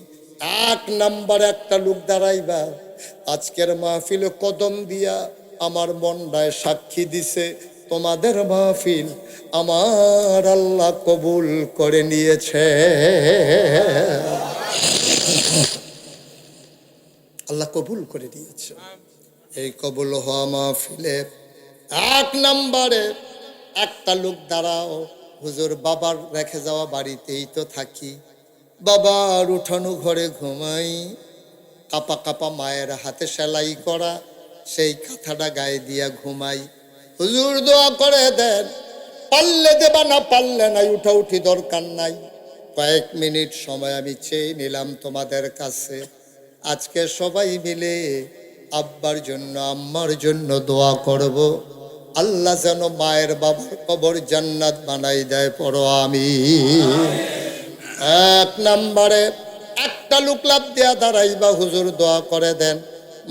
১ নাম্বার একটা লোক দাঁড়াইবা, আজকের মাহফিলে কদম দিয়া আমার মনটায় সাক্ষী দিছে তোমাদের মাহফিল আমার আল্লাহ কবুল করে নিয়েছে। আল্লাহ কবুল করে দিয়েছে। এই কবুল হওয়া মাহফিলে ১ নাম্বারে একটা লোক দাঁড়াও, হুজুর বাবার রেখে যাওয়া বাড়িতেই তো থাকি, বাবার উঠানো ঘরে ঘুমাই, কাপা কাপা মায়ের হাতে সেলাই করা সেই কাঁথাটা গায়ে দিয়া ঘুমাই। হুজুর দোয়া করে দেন, পারলে দেবা না পারলে নাই, উঠা উঠি দরকার নাই, কয়েক মিনিট সময় আমি চেয়ে নিলাম তোমাদের কাছে। আজকে সবাই মিলে আব্বার জন্য আম্মার জন্য দোয়া করব, আল্লাহ যেন মায়ের বাবার কবর জান্নাত বানাই দেয়, পড়ো আমি। ১ নাম্বারে একটা লোক লাভ দেয়া দাঁড়াইবা, হুজুর দোয়া করে দেন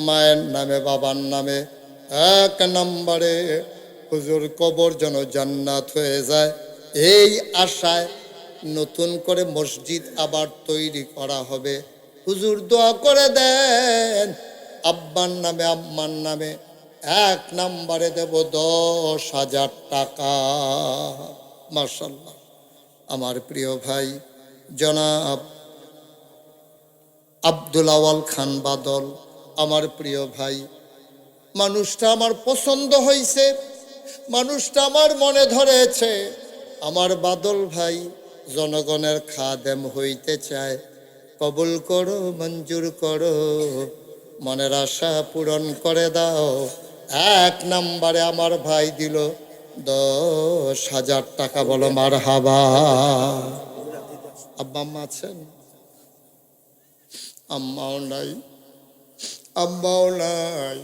মায়ের নামে বাবার নামে। ১ নাম্বারে হুজুর কবর যেন জান্নাত হয়ে যায়, এই আশায় নতুন করে মসজিদ আবার তৈরি করা হবে। হুজুর দোয়া করে দেন আব্বার নামে আম্মার নামে ১ নাম্বারে দেব ১০,০০০ টাকা। মাশাআল্লাহ। আমার প্রিয় ভাই জনাব আব্দুল আওয়াল খান বাদল, আমার প্রিয় ভাই, মানুষটা আমার পছন্দ হয়েছে, মানুষটা আমার মনে ধরেছে। আমার বাদল ভাই জনগণের খাদেম হইতে চায়, কবুল করো, মঞ্জুর করো, মনের আশা পূরণ করে দাও। ১ নাম্বারে আমার ভাই দিল ১০,০০০ টাকা, বলো মারহাবা। আব্বা আম্মা আছেন? আম্মাও নাই, আব্বাও নাই।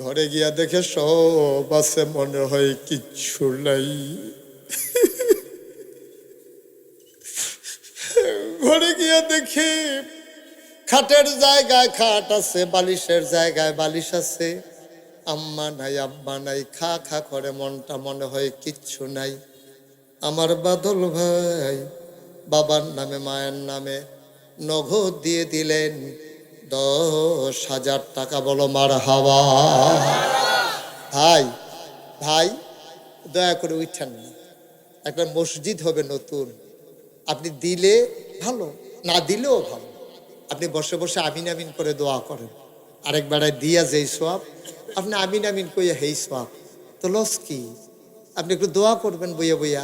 ঘরে গিয়া দেখে সব আছে, মনে হয় কিচ্ছু নাই। ঘরে গিয়া দেখি খাটের জায়গায় খাট আছে, বালিশের জায়গায় বালিশ আছে, আম্মা নাই আব্বা নাই, খা খা করে মনটা, মনে হয় কিচ্ছু নাই। আমার বাদল ভাই বাবার নামে মায়ের নামে নগদ দিয়ে দিলেন ১০,০০০ টাকা, বলো মারহাবা। ভাই ভাই দয়া করে উঠেন না, একটা মসজিদ হবে নতুন, আপনি দিলে ভালো, না দিলেও ভালো, আপনি বসে বসে আমিন আমিন করে দোয়া করেন। আরেক বেড়ায় দিয়া যেই সোয়াব, আপনি আমিন আমিন কইয়া হেই সোয়াব, তো লস কি? আপনি একটু দোয়া করবেন বইয়া বইয়া।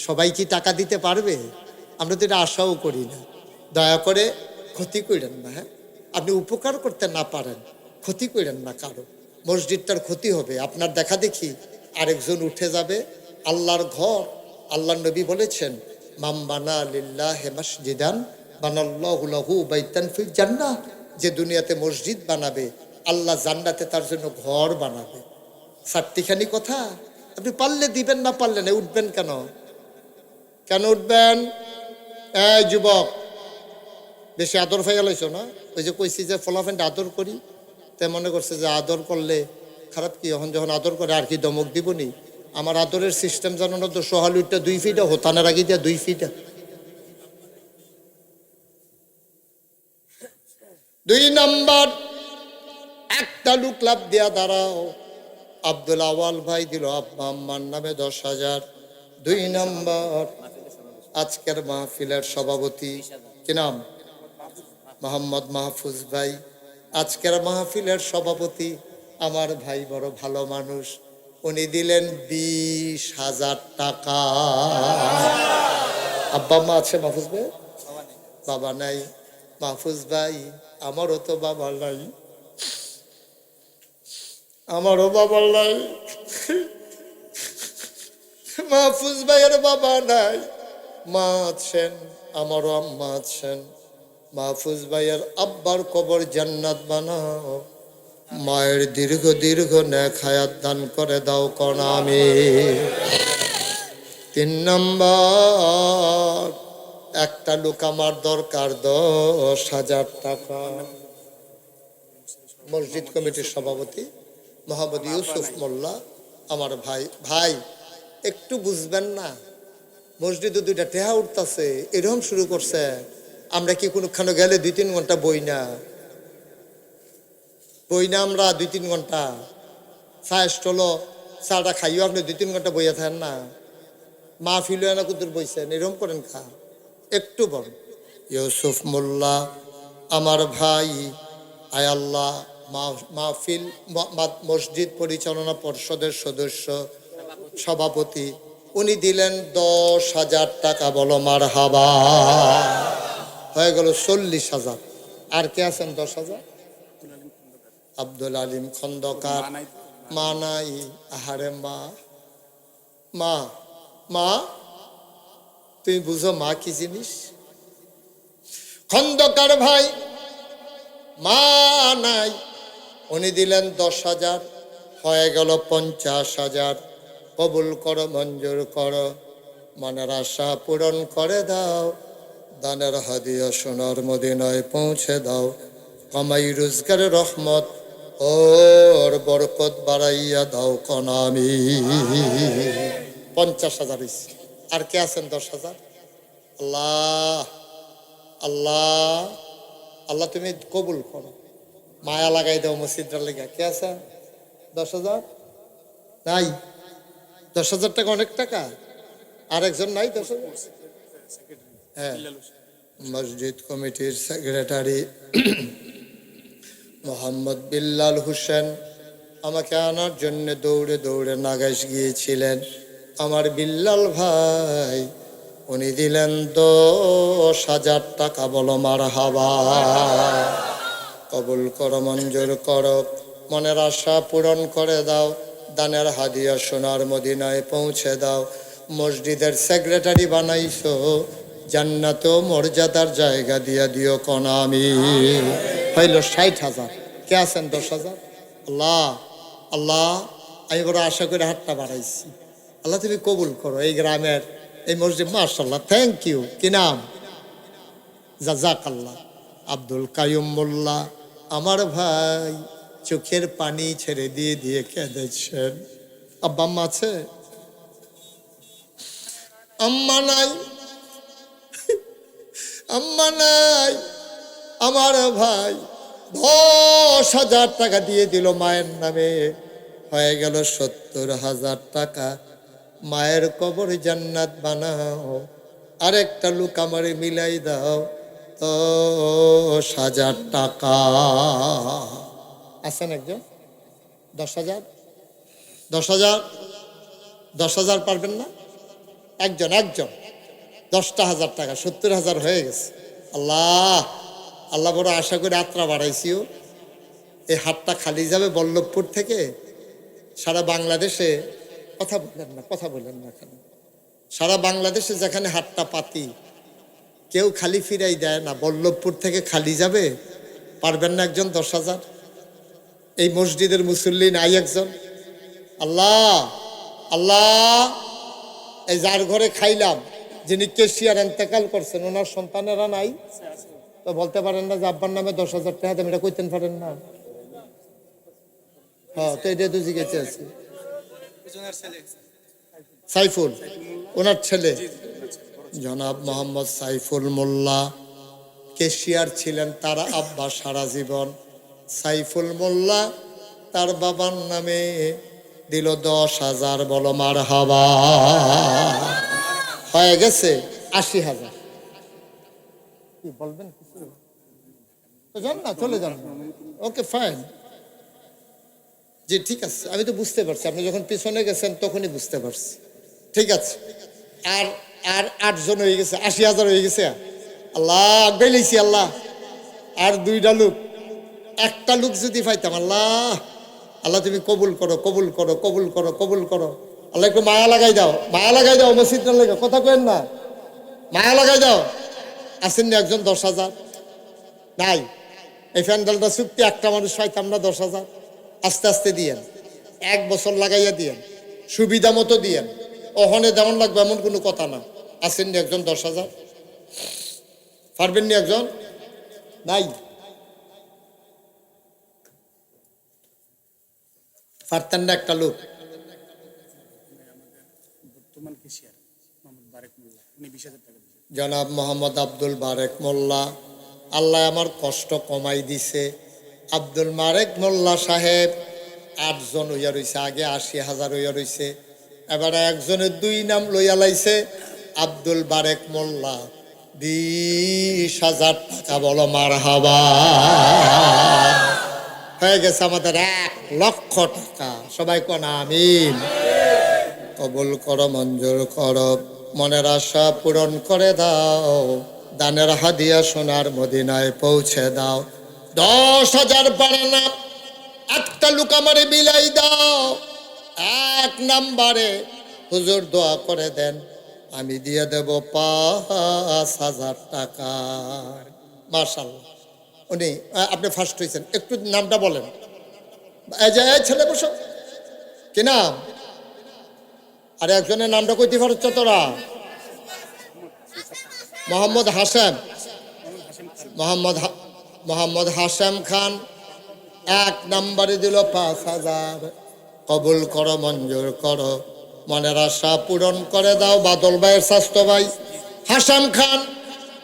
সবাই কি টাকা দিতে পারবে? আমরা তো এটা আশাও করি না। দয়া করে ক্ষতি করেন না। হ্যাঁ, আপনি উপকার করতে না পারেন, ক্ষতি করেন না কারো, মসজিদটার ক্ষতি হবে, আপনার দেখা দেখি আরেকজন উঠে যাবে। আল্লাহর ঘর, আল্লাহর নবী বলেছেন, মাম বানা লিল্লাহি মাসজিদান বানাল্লাহু লাহু বাইতান ফিল জান্নাহ, যে দুনিয়াতে মসজিদ বানাবে আল্লাহ জান্নাতে তার জন্য ঘর বানাবে। চারটিখানি কথা, আপনি পারলে দিবেন, না পারলে না। উঠবেন কেন? কেন উঠবেন? এই যুবক, বেশি আদর হয়ে গেলাইছ না? ওই যে কইছি যে ফলাফেন্ট আদর করি, তাই মনে করছে যে আদর করলে খারাপ কি? এখন যখন আদর করে আর কি দমক দিবনি? আমার আদরের সিস্টেম জানো না তো? সোহালুইটা 2 ফিটা, হোতানের আগে দিয়া 2 ফিটা। ২ নাম্বার একটা লোক লাভ দিয়া দাঁড়াও, আব্দুল আওয়াল ভাই দিল আব্বা আম্মার নামে ১০,০০০। ২ নাম্বার আজকের মাহফিলের সভাপতি, কি নাম? মোহাম্মদ মাহফুজ ভাই, আজকের মাহফিলের সভাপতি আমার ভাই, বড় ভালো মানুষ, উনি দিলেন ২০,০০০ টাকা। আব্বা আম্মা আছে মাহফুজ ভাই? বাবা নাই। মাহফুজ ভাই, আমারও তো বাবা নাই, আমারও বাবা নাই। মাহফুজ ভাইয়ের বাবা নাই, মা আছেন, আমারও আম্মা আছেন। মাহফুজ ভাইয়ের আব্বার কবর জান্নাত বানাও, মায়ের দীর্ঘ দীর্ঘ নেক হায়াত দান করে দাও, কোন আমিন। ৩ নাম্বার একটা লোক আমার দরকার ১০,০০০ টাকা। মসজিদ কমিটির সভাপতি মোহাম্মদ ইউসুফ মোল্লা, আমার ভাই ভাই একটু বুঝবেন না, মসজিদে দুইটা টেহা উঠতেছে এরকম শুরু করছে। আমরা কি কোনোখানে গেলে 2-3 ঘন্টা বই না আমরা 2-3 ঘন্টা চা স্টলো চাটা খাইও আপনি 2-3 ঘন্টা বইয়া থাকেন না, মা ফিল না কুদুর বইছেন এরকম করেন খা একটু বল। ইউসুফ মোল্লা আমার ভাই, আয় আল্লাহ মাহফিল মসজিদ পরিচালনা পর্ষদের সদস্য সভাপতি, উনি দিলেন 10,000 টাকা। বলো মারহাবা। হয়ে গেল 40,000। আর কে আছেন 10,000? আব্দুল আলিম খন্দকার। মা নাই। আহারে মা, মা মা তুমি বুঝো মা কি জিনিস? খন্দকার ভাই মা নাই, উনি দিলেন 10,000। হয়ে গেল 50,000। কবুল করো, মঞ্জুর করো, মনের আশা পূরণ করে দাও, দানের হাদিয়া সোনার মদিনায় পৌঁছে দাও, কামাই রোজগারের রহমত ওর বরকত বাড়াইয়া দাও কনামি। 50,000 হয়েছে। আর কে আছেন 10,000? আল্লাহ আল্লাহ আল্লাহ তুমি কবুল করো, মায়া লাগাই দাও মসজিদটার লেগে। কে আছে 10,000? নাই। 10,000 টাকা অনেক টাকা। আর একজন নাই 10,000? হ্যাঁ, মসজিদ কমিটির সেক্রেটারি মোহাম্মদ বিল্লাল হোসেন আমাকে আনার জন্য দৌড়ে দৌড়ে নাগাইশ গিয়েছিলেন। আমার বিল্লাল ভাই উনি দিলেন 10,000 টাকা। বলো মারহাবা। কবুল করো, মঞ্জুর করো, মনের আশা পূরণ করে দাও, দানের হাদিয়া সোনার মদিনায় পৌঁছে দাও। মসজিদের সেক্রেটারি বানাইছো, জান্নাত মর্যাদার জায়গা দিয়া দিও কনামি। হইল 60,000। কে আছেন 10,000? আল্লাহ আল্লাহ আমি বড় আশা করে হাতটা বাড়াইছি, আল্লাহ তুমি কবুল করো এই গ্রামের এই মসজিদ। মাশাআল্লাহ, থ্যাংক ইউ। কি নাম? জাযাকাল্লাহ। আব্দুল কাইয়ুম মোল্লা আমার ভাই চোখের পানি ছেড়ে দিয়ে দিয়ে কেঁদেছেন। আব্বা আম্মা আছে? আম্মা নাই, আম্মা নাই। আমার ভাই 10,000 টাকা দিয়ে দিল মায়ের নামে। হয়ে গেল 70,000 টাকা। মায়ের কবর জান্নাত বানাও। আরেকটা লোক আমারে মিলাই দাও 10,000 টাকা। আছেন একজন 10,000? 10,000? 10,000 পারবেন না? একজন 10,000 টাকা 70,000 হয়ে গেছে। আল্লাহ আল্লাহ বড় আশা করে আত্রা বাড়াইছিও। এই হাটটা খালি যাবে বল্লভপুর থেকে সারা বাংলাদেশে। কথা বললেন না কেন? সারা বাংলাদেশে যেখানে হাটটা পাতি কেউ খালি ফিরাই দেয় না, বল্লভপুর থেকে খালি যাবে। পারবেন না একজন 10,000? এই মসজিদের মুসল্লি নাই একজন? আল্লাহ আল্লাহ এই যার ঘরে খাইলাম যিনি কেশিয়ার ইন্তেকাল করছেন ওনার সন্তানেরা নাই? তো বলতে পারেন না যে আব্বার নামে 10,000 টাকা দেন, এটা কইতেন পারেন না? হ্যাঁ, তো এটা তো জিজ্ঞেস আছে। সাইফুল ওনার ছেলে জনাব মোহাম্মদ সাইফুল মোল্লা কেশিয়ার ছিলেন। তার আব্বা সারা জীবন সাইফুল মোল্লা তার বাবার নামে দিল 10,000। বলো মারহাবা। হয়ে গেছে 80,000। কি বলবেন কিছু? তো যান না, চলে যান। ওকে ফাইন, জি ঠিক আছে, আমি তো বুঝতে পারছি। আপনি যখন পিছনে গেছেন তখনই বুঝতে পারছি। ঠিক আছে, আর আর 8 জন হয়ে গেছে, 80,000 হয়ে গেছে। আল্লাহ বেলেছি আল্লাহ। আর 2টা লোক, একটা লোক যদি পাইতাম। আল্লাহ আল্লাহ তুমি কবুল করো, কবুল করো, কবুল করো, কবুল করো। আল্লাহ একটু মায়া লাগাই দাও, মায়া লাগাই দাও মসজিদটার লেগে। কথা কেন না, মায়া লাগাই দাও। আসেন না একজন 10,000? নাই। এই প্যান্ডেলটা চুক্তি একটা মানুষ পাইতাম না 10,000। আস্তে আস্তে দিয়েন, 1 বছর লাগাইয়া দিয়েন, সুবিধা মতো দিয়েন। ওখানে যেমন লাগবে এমন কোনো কথা না। আসেন না একজন 10,000? পারবেন না একজন? নাই। পারতেন না একটা লোক? বর্তমান কেশিয়ার মোহাম্মদ বারেক মোল্লা, উনি 20,000 টাকা দিয়েছেন। জনাব মোহাম্মদ আব্দুল বারেক মোল্লা, আল্লাহ আমার কষ্ট কমাই দিছে। আব্দুল বারেক মোল্লা সাহেব 8 জন হইয়া রয়েছে, আগে 80,000 হইয়া রয়েছে, এবারে একজনের 2 নাম লইয়া লাইছে। আব্দুল বারেক মোল্লা 20,000 টাকা, বলো মারহাবা। হয়ে গেছে আমাদের 1 লক্ষ টাকা। সবাই কোন আমিন। কবুল করো, মঞ্জুর করো, মনের আশা পূরণ করে দাও, দানের হাদিয়া সোনার মদিনায় পৌঁছে দাও। 10,000 পারে না, একটা লোক আমারে বিলাই দাও। 1 নাম্বারে হুজুর দোয়া করে দেন, আমি দিয়ে দেব 5,000 টাকা। মাশাআল্লাহ। উনি আপনি ফার্স্ট হয়েছেন, একটু নামটা বলেন। এই যে এই ছেলে বসো, কি নাম? আর একজনের নামটা কইতে পারছ তোরা? মোহাম্মদ হাশেম। মোহাম্মদ হাশেম খান 1 নাম্বারে দিল 5,000। কবুল করো, মঞ্জুর করো, মনের আশা পূরণ করে দাও। বাদল ভাইয়ের স্বাস্থ্য ভাই হাশেম খান,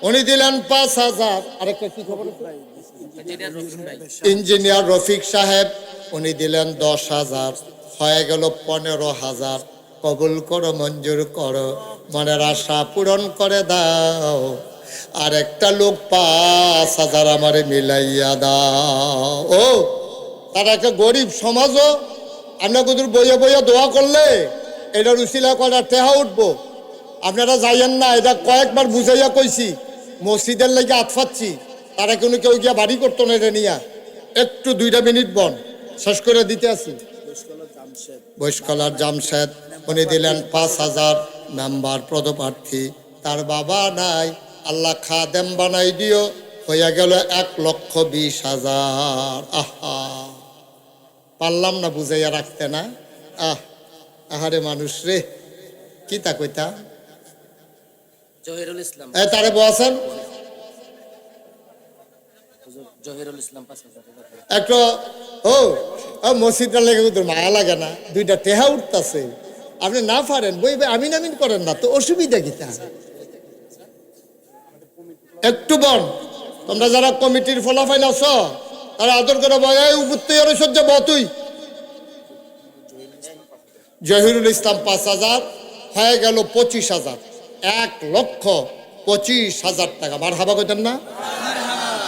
উনি দিলেন 5,000। আরেকটা কি খবর? ইঞ্জিনিয়ার রফিক সাহেব, উনি দিলেন 10,000। হয়ে গেল 15,000। কবুল করো, মঞ্জুর করো, মনের আশা পূরণ করে দাও। আর একটা লোক 5,000 আমারে মিলাইয়া দাও। ও তার একটা গরিব সমাজও আমরা কুদুর বইয়া বইয়া দোয়া করলে এটার উসিলা করা টেহা উঠবো। আপনারা যাইয়েন না, এটা কয়েকবার বুঝাইয়া কইছি, মসজিদের লেগে আতফাচ্ছি, তারা কোনো কেউ গিয়া বাড়ি করতো না। এটা নিয়া একটু 2টা মিনিট বন শেষ করে দিতে আসি। বৈশকলার জামশেদ, উনি দিলেন 5,000। মেম্বার পদপ্রার্থী, তার বাবা নাই, আল্লাহ খাদেম বানাই দিও। হইয়া গেল 1,20,000। আহা, পারলাম না বুঝাইয়া রাখতে না। আহারে মানুষ রে, কি তা কইতা। জহিরুল ইসলাম, তারে বলছেন জহিরুল ইসলাম 5,000 একটু। ও মসজিদটা লেগে তোর মায়া লাগে না? 2টা টেহা উঠতেছে, আপনি না পারেন বই আমিন আমিন করেন না তো, অসুবিধা কি তা? একটু বন, তোমরা যারা কমিটির ফলাফল আছো তারা আদর করে বয় উপত্তই সহ্য বতুই। জহিরুল ইসলাম 5,000। হয়ে গেল 25,000। 1,25,000 টাকা। মারহাবা কইতেন না?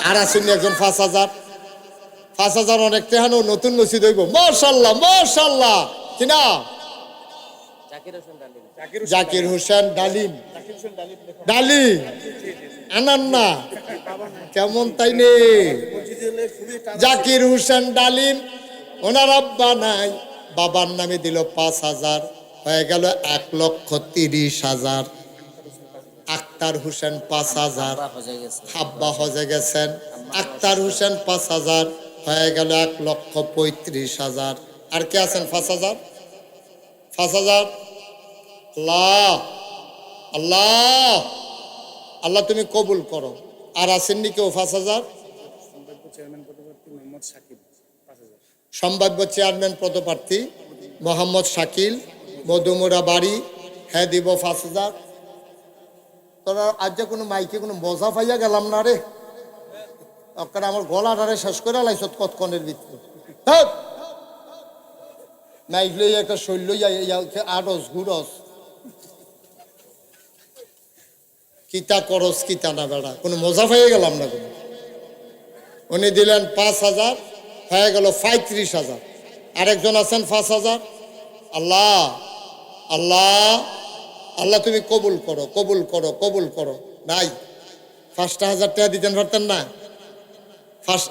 আর আছেন একজন 5,000। 5,000 অনেক টেহানো, নতুন মসজিদ হইব। মাশাআল্লাহ মাশাআল্লাহ। কিনা জাকির হোসেন ডালিম। ডালিম আনান না কেমন তাই নে? জাকির হোসেন ডালিম, ওনার আব্বা নাই, বাবার নামে দিল 5,000। হয়ে গেল 1,30,000। আক্তার হোসেন 5,000। আব্বা হজে গেছেন। আক্তার হোসেন 5,000। হয়ে গেল 1,35,000। আর কে আছেন 5,000? 5,000। আল্লাহ আল্লাহ আল্লাহ তুমি কবুল করো। আর আসেননি কেউ 5,000? সম্ভাব্য চেয়ারম্যান পদপ্রার্থী মোহাম্মদ শাকিল, মধুমুরা বাড়ি, হ্যাঁ দিব 5,000। তোরা আজ যে কোনো মাইকে কোনো মজা পাইয়া গেলাম না রে, আমার গলাটারে শেষ করে লাইছ কতক্ষণের ভিতরে। মাইক লই একটা শৈল আড়স ঘুরস, কিতা করস কিতা না বেড়া, কোনো মজা পাইয়া গেলাম না কোনো। উনি দিলেন 5,000। হয়ে গেল 35,000। আরেকজন আছেন 5,000। আল্লাহ আল্লাহ আল্লাহ তুমি কবুল করো, কবুল করো, কবুল করো। নাই 5,000 টাকা দিতেন পারতেন না?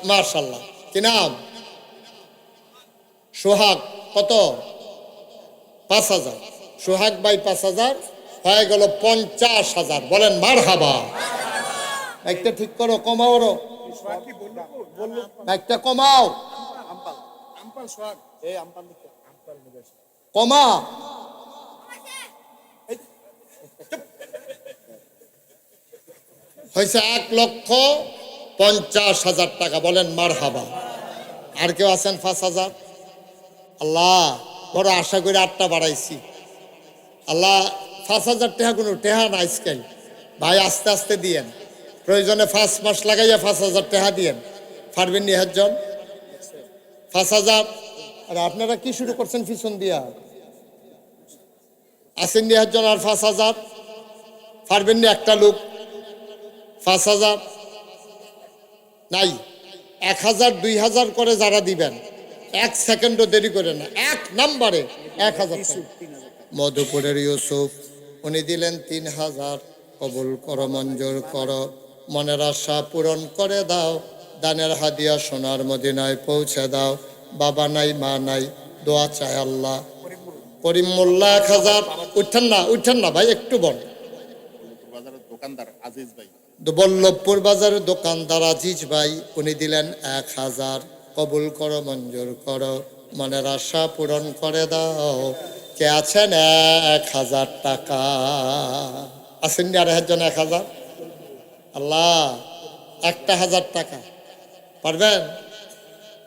মাশাআল্লাহ। কি নাম? সোহাগ। কত? 5,000। সোহাগ ভাই 5,000। হয়ে গেল 50,000। বলেন মারহাবা। একটা ঠিক করো, কমাও রো, একটা কমাও, কমা। হয়েছে 1,50,000 টাকা। বলেন মারহাবা। আর কেউ আছেন 5,000? আল্লাহ বড় আশা করে 8টা বাড়াইছি, আল্লাহ 5,000 টাকা কোনো টেহা না আজকাল ভাই, আস্তে আস্তে দিয়েন, প্রয়োজনে 5 মাস লাগাইয়া 5,000 টাকা দিয়েন। পারবেন নি একজন 5,000? আর আপনারা কি শুরু করছেন পিছন দিয়া? আসেন নি একজন আর 5,000? পারবেন নি একটা লোক 5,000? নাই, 1,000 2,000 করে যারা দিবেন, 1 সেকেন্ডও দেরি করে না, 1 নম্বরে 1,000 টাকা। মধুপুরের ইউসুফ, উনি দিলেন 3,000। কবুল করো, মঞ্জুর করো, মনের আশা পূরণ করে দাও, দানের হাদিয়া সোনার মদিনায় পৌঁছে দাও। বাবা নাই, মা নাই, দোয়া চায় আল্লাহ। করিম মোল্লা 1,000। উঠেন না ভাই, একটু বল। বাজারের দোকানদার আজিজ ভাই, বল্লভপুর বাজারের দোকানদার আজিজ ভাই, উনি দিলেন 1,000। কবুল করো, মঞ্জুর করো, মনের আশা পূরণ করে দাও। কে আছেন 1,000 টাকা? আছেন আর একজন 1,000? আল্লাহ, 1,000 টাকা পারবেন?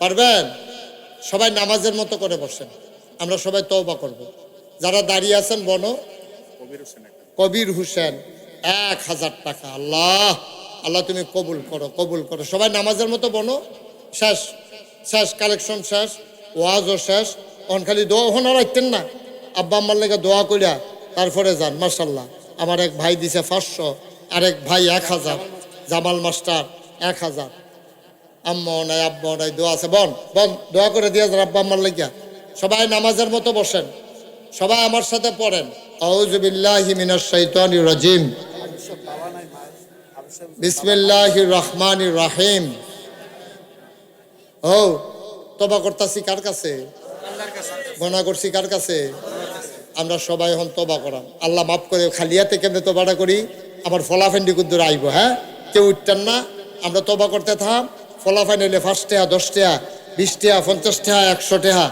পারবেন? সবাই নামাজের মতো করে বসেন, আমরা সবাই তওবা করব। যারা দাঁড়িয়ে আছেন বনো। কবির হোসেন একটা কবির হোসেন 1,000 টাকা। আল্লাহ, আল্লাহ তুমি কবুল করো, কবুল করো। সবাই নামাজের মতো বনো। শেষ, শেষ, কালেকশন শেষ, ওয়াজও শেষ। অন খালি দোয়া ওখানে রাখতেন না, আব্বা আম্মার লেগে দোয়া কইরা তারপরে যান। মার্শাল্লাহ, আমার এক ভাই দিছে 500, আরেক ভাই 1,000, জামাল মাস্টার 1,000। আম্মাও নাই, আব্বাও নাই, দোয়া আছে। বন বন, দোয়া করে দিয়ে যান আব্বা আম্মার লেগিয়া। সবাই নামাজের মতো বসেন, সবাই আমার সাথে পড়েন। আউযু বিল্লাহি মিনাশ শাইতানির রাজিম, বিসমিল্লাহির রহমানির রহিম। ও তওবা করতাছি কার কাছে? গুনাহ করছি কার কাছে? আমরা সবাই এখন তওবা করাম। আল্লাহ মাফ করে। খালিয়াতে কেমনে তওবাটা করি? আমার ফলাফেন্ডি কুদ্দুর আইব। হ্যাঁ, কেউ উঠতেন না, আমরা তওবা করতে থাম। ফলাফাইন হইলে 5 টাকা, 10 টাকা, 20 টাকা, 50 টাকা, 100 টাকা।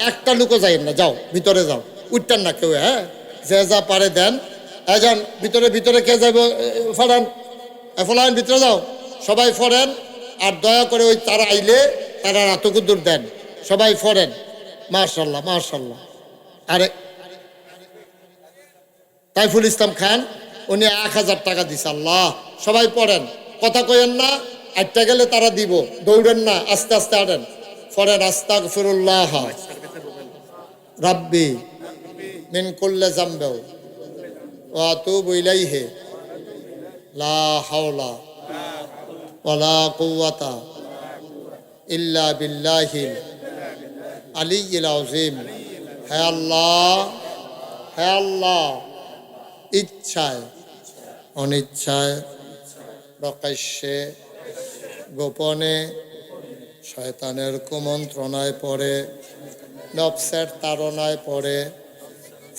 একটা লোকও যাইন না, যাও ভিতরে যাও, উঠতেন না কেউ। হ্যাঁ, যে যা পারে দেন। যান ভিতরে, ভিতরে কে যাইব? ফরান, ফলাফাইন ভিতরে যাও, সবাই ফরেন। আর দয়া করে ওই তারা আইলে তারা রাতকুদ্দুর দেন, সবাই ফরেন। মাশাল্লাহ, মাশাল্লাহ। আরে তাইফুল ইসলাম খান, উনি 1,000 টাকা দিছে। আল্লাহ, সবাই পড়েন, কথা কইেন না। একটা গেলে তারা দিব, দৌড়েন না, আস্তে আস্তে আড়েন। ফরেন আস্তাগফিরুল্লাহ রাব্বি মিন কুল্লি যামবি ওয়া আতুবু ইলাইহি লা হাওলা ওয়ালা কুওয়াতা ইল্লা বিল্লাহিল আলিয়্যিল আযীম। হে আল্লাহ, হে আল্লাহ, ইচ্ছায় অনিচ্ছায়, প্রকাশ্যে গোপনে, শয়তানের কুমন্ত্রণায় পড়ে, নফসের তাড়নায় পড়ে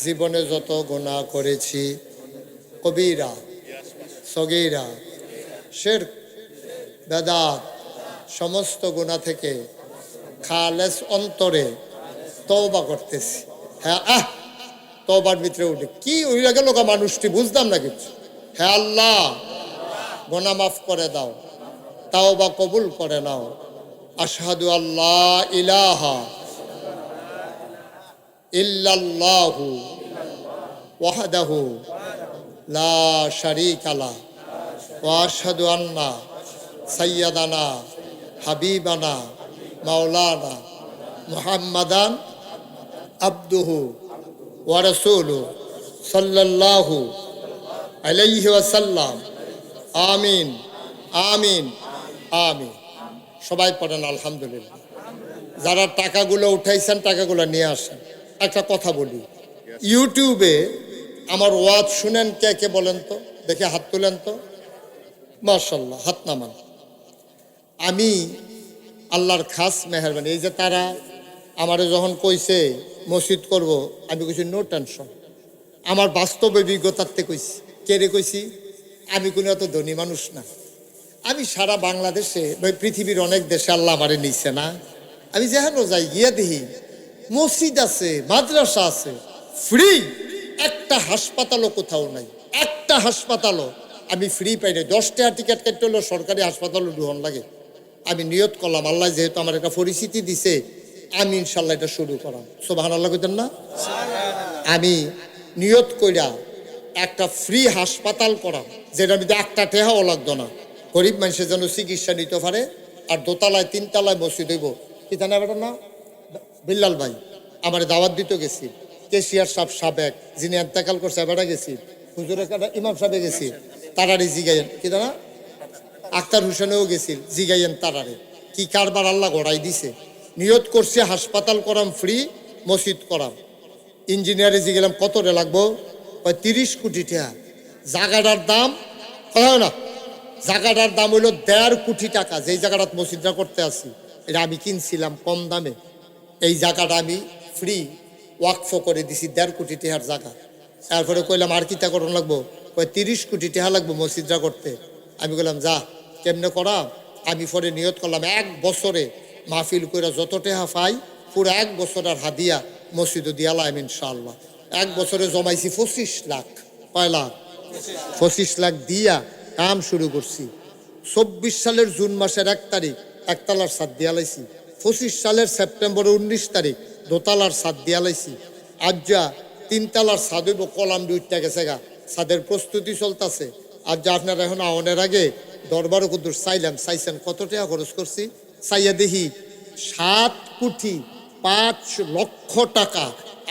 জীবনে যত গুনাহ করেছি, কবিরা সগীরা, শিরক, বেদাত, সমস্ত গুনাহ থেকে খালেস অন্তরে তওবা করতেছি। হ্যাঁ, তওবার ভিতরে উঠে কি হইয়া গেল গা মানুষটি, বুঝলাম না কিছু। হে আল্লাহ, গুনাহ মাফ করে দাও, তওবা কবুল করে নাও। আশহাদু আল্লাহ ইলাহা ইল্লাল্লাহু ওয়াহদাহু লা শারীকা লাহ ওয়া আশহাদু আন্না সাইয়্যিদানা হাবিবানা মাওলানা মুহাম্মাদান আবদুহু ওয়া রাসূলুহু সাল্লাল্লাহু আলাইহি ওয়াসাল্লাম। আমিন, আমিন, আমিন। সবাই পড়েন আলহামদুলিল্লাহ। যারা টাকাগুলো উঠাইছেন টাকাগুলো নিয়ে আসেন। একটা কথা বলি, ইউটিউবে আমার ওয়াজ শুনেন কে কে বলেন তো দেখে? হাত তুলেন তো। মাশাআল্লাহ, হাত নামান। আমি আল্লাহর খাস মেহেরবানি, এই যে তারা আমারে যখন কইছে মসজিদ করব, আমি কইছি নো টেনশন। আমার বাস্তব অভিজ্ঞতাতে কইছি। কে রে কইছি? আমি কোনো এত ধনী মানুষ না। আমি সারা বাংলাদেশে, পৃথিবীর অনেক দেশে আল্লাহ আমারে নিছে না। আমি যেখানে যাই গিয়ে দেখি মসজিদ আছে, মাদ্রাসা আছে, ফ্রি। একটা হাসপাতালও কোথাও নাই, একটা হাসপাতালও আমি ফ্রি পাই না। 10 টাকা টিকিট কাটতে হলো সরকারি হাসপাতালে ঢুকন লাগে। আমি নিয়ত করলাম, আল্লাহ যেহেতু আমার একটা পরিস্থিতি দিছে, আমি ইনশাল্লাহ এটা শুরু করাম। সুবহানাল্লাহ কইতেন না? আমি নিয়ত কইরা একটা ফ্রি হাসপাতাল করা, যেটা মধ্যে একটা টেহাও লাগতো না, গরিব মানুষের যেন চিকিৎসা নিতে পারে। আর দোতলায় তিনতলায় মসজিদ হইব। কি জানা বেটার না বিল্লাল ভাই আমার দাওয়াত দিতে গেছি, কেশিয়ার সাহেব সাবেক যিনি এন্তেকাল করছে বেটা গেছি, হুজুরের কাটা ইমাম সাহেবে গেছি, তারারে জিগাইয়েন কি জানা আক্তার হোসেনেও গেছিল, জিগাইয়েন তারারে কি কারবার আল্লাহ গড়াই দিছে। নিয়ত করছে হাসপাতাল করাম ফ্রি, মসজিদ করাম। ইঞ্জিনিয়ারে জিগেলাম কত রে লাগবো, 30 কোটি টাকা। জায়গাটার দাম হয় না, জায়গাটার দাম হইল 1.5 কোটি টাকা। যেই জায়গাটা মসজিদটা করতে আসি এটা আমি কিনছিলাম কম দামে। এই জায়গাটা আমি ফ্রি ওয়াকফ করে দিছি 1.5 কোটি টাকার জায়গা। তারপরে কইলাম আর কিতা করণ লাগবো, 30 কোটি টাকা লাগবো মসজিদটা করতে। আমি বললাম যা কেমনে করা। আমি পরে নিয়ত করলাম 1 বছরে মাহফিল করে যত টাকা পাই পুরো 1 বছরের হাদিয়া মসজিদে দিয়ালাম ইনশাআল্লাহ। 1 বছরে জমাইছি 25 লাখ। কয় লাখ? 25 লাখ দিয়া কাম শুরু করছি। 24 সালের জুন মাসের 1 তারিখ একতলার ছাদ দিয়া লাইছি। 25 সালের সেপ্টেম্বরের 19 তারিখ দোতলার ছাদ দিয়া লাইছি। আজ যা 3 তলার ছাদ হইব, কলাম 2টা গেছে গা, ছাদের প্রস্তুতি চলতেছে। আর যা আপনারা এখন আওয়ানের আগে দরবারও কুদ্দুর চাইলাম, চাইছেন কত টাকা খরচ করছি, চাইয়া দেখি 7 কোটি 5 লক্ষ টাকা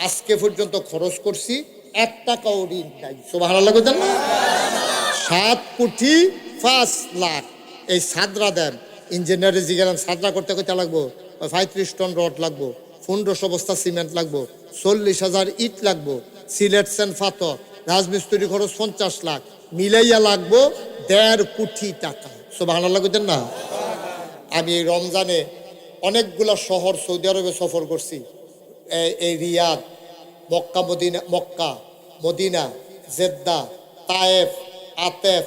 আজকে পর্যন্ত খরচ করছি, 1 টাকাও ঋণ নাই। সুবহানাল্লাহ কইতেন না? 7 কোটি 5 লাখ এই সাদরা দেন। ইঞ্জিনিয়ারে জিগেলাম সাদরা করতে কইতে লাগবো 35 টন রড লাগবো, 1500 বস্তা সিমেন্ট লাগবো, 40,000 ইট লাগবো, সিলেট সেন ফাতর, রাজমিস্ত্রি খরচ 50 লাখ, মিলাইয়া লাগবো 1.5 কোটি টাকা। সুবহানাল্লাহ কইতেন না? আমি এই রমজানে অনেকগুলা শহর সৌদি আরবে সফর করছি। এই Riyadh, Mecca, Medina, Jeddah, Taif, আতেফ,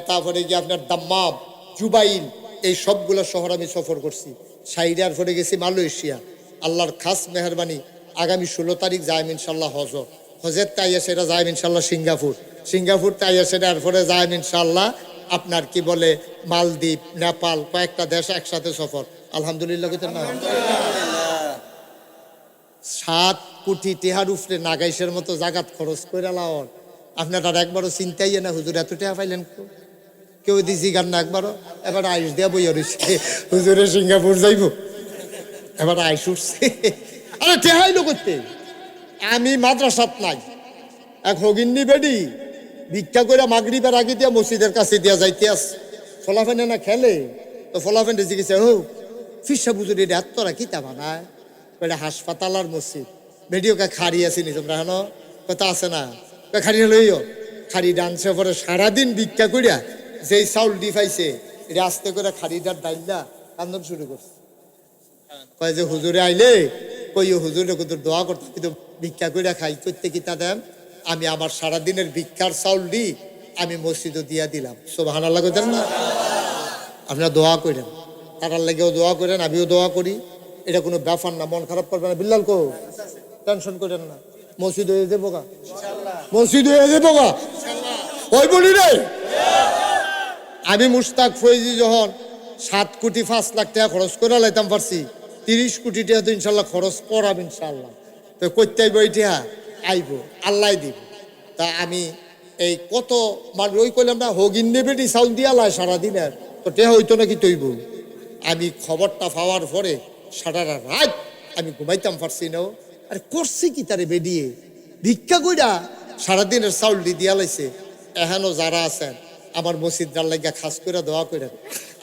তারপরে গিয়ে আপনার দাম্মাম, জুবাইল, এই সবগুলো শহর আমি সফর করছি। সাইডার পরে গেছি মালয়েশিয়া। আল্লাহর খাস মেহরবানি আগামী 16 তারিখ যাইম ইনশাল্লাহ হজের তাইয়া সেটা যাইম ইনশাল্লাহ সিঙ্গাপুর তাইয়া সেটা এরপরে যাইম ইনশাল্লাহ আপনার কি বলে মালদ্বীপ, নেপাল, কয়েকটা দেশ একসাথে সফর। আলহামদুলিল্লাহ কইতেন না? 7 কোটি টেহার উপরে নাগাইশের মতো জাগাত খরচ করে লাওয়ার আপনার আর একবারও চিন্তাই না হুজুর এত টাকা পাইলেন। কেউ দিছি গান না একবারও। এবার আইস দিয়া বইয়া রয়েছে হুজুরে সিঙ্গাপুর যাইব, এবার আইস উঠছে। আরে টেহাইলো করতে আমি মাদ্রাসাত নাই, এক হগিন্নি বেডি ভিক্ষা করে মাগরিবের আগে দিয়া মসজিদের কাছে দিয়া যাইতে আস। ফলাফেনে না খেলে তো ফলাফেনে জিজ্ঞেসে হো ফিসা বুঝুর এটা এতরা কিতা বানায়, এটা হাসপাতাল আর মসজিদ। ভিডিওকে খাড়ি আসিনি তোমরা হেন কথা আছে না, খাড়ি লইও খাড়ি ডান্সে পরে সারাদিন ভিক্ষা করিয়া যেই চাউল দি পাইছে এটা আস্তে করে খাড়িটার ডাইলা কান্দন শুরু করছে। কয় যে হুজুরে আইলে কইও হুজুরে কত দোয়া করতে, কিন্তু ভিক্ষা করিয়া খাই করতে কিতা দেন। আমি আমার সারাদিনের ভিক্ষার চাউল দি আমি মসজিদও দিয়া দিলাম। সুবহানাল্লাহ কইতেন না? আপনারা দোয়া করেন, তারার লাগেও দোয়া করেন, আমিও দোয়া করি। এটা কোনো ব্যাপার না, মন খারাপ করবে না। বিল্লাল কো টেনশন করেন না, মসজিদ হয়ে যাবো গা, মসজিদ হয়ে যাবো গা। ওই বলি রে আমি মুশতাক ফৈজি যখন 7 কোটি 5 লাখ টাকা খরচ করে লাইতাম পারছি, 30 কোটি টাকা তো ইনশাল্লাহ খরচ করাব ইনশাল্লাহ। তো করতে আইব এটা আইব, আল্লাহ দিব। তা আমি এই কত মানে ওই কইলাম না হগিন নেবেটি চাউল দিয়া লাই সারাদিনের, তো টেহা হইতো নাকি তৈব। আমি খবরটা পাওয়ার পরে সারা রাত আমি ঘুমাইতাম পারছি না। আরে করছি কি তারে বেডিয়ে ভিক্ষা কইরা সারাদিনের চাউল দিয়া লাইছে। এহেনও যারা আছেন আমার মসজিদটার লাগিয়া খাস করে দোয়া করেন।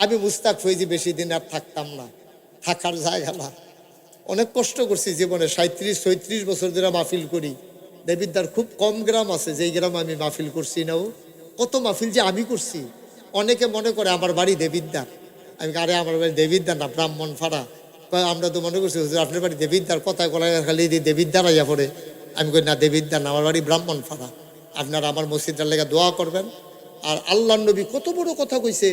আমি মুস্তাক ফৈজি বেশি দিন আর থাকতাম না, থাকার জায়গা না। অনেক কষ্ট করছি জীবনে, 37-36 বছর ধরে মাহফিল করি। দেবিদ্দার খুব কম গ্রাম আছে যেই গ্রাম আমি মাহফিল করছি না। কত মাহফিল যে আমি করছি। অনেকে মনে করে আমার বাড়ি দেবিদ্দার। আমি আরে আমার বাড়ি দেবিদ্দার না, ব্রাহ্মণ ফাড়া। আমরা তো মনে করছি হুজুর আপনার বাড়ি দেবিদ্দার, কথায় গলায় খালি দেবিদ্দার আইয়া পড়ে। আমি কই না দেবিদ্দার না, আমার বাড়ি ব্রাহ্মণ ফাড়া। আপনারা আমার মসজিদটার লেগে দোয়া করবেন। আর আল্লাহ নবী কত বড় কথা কইছে,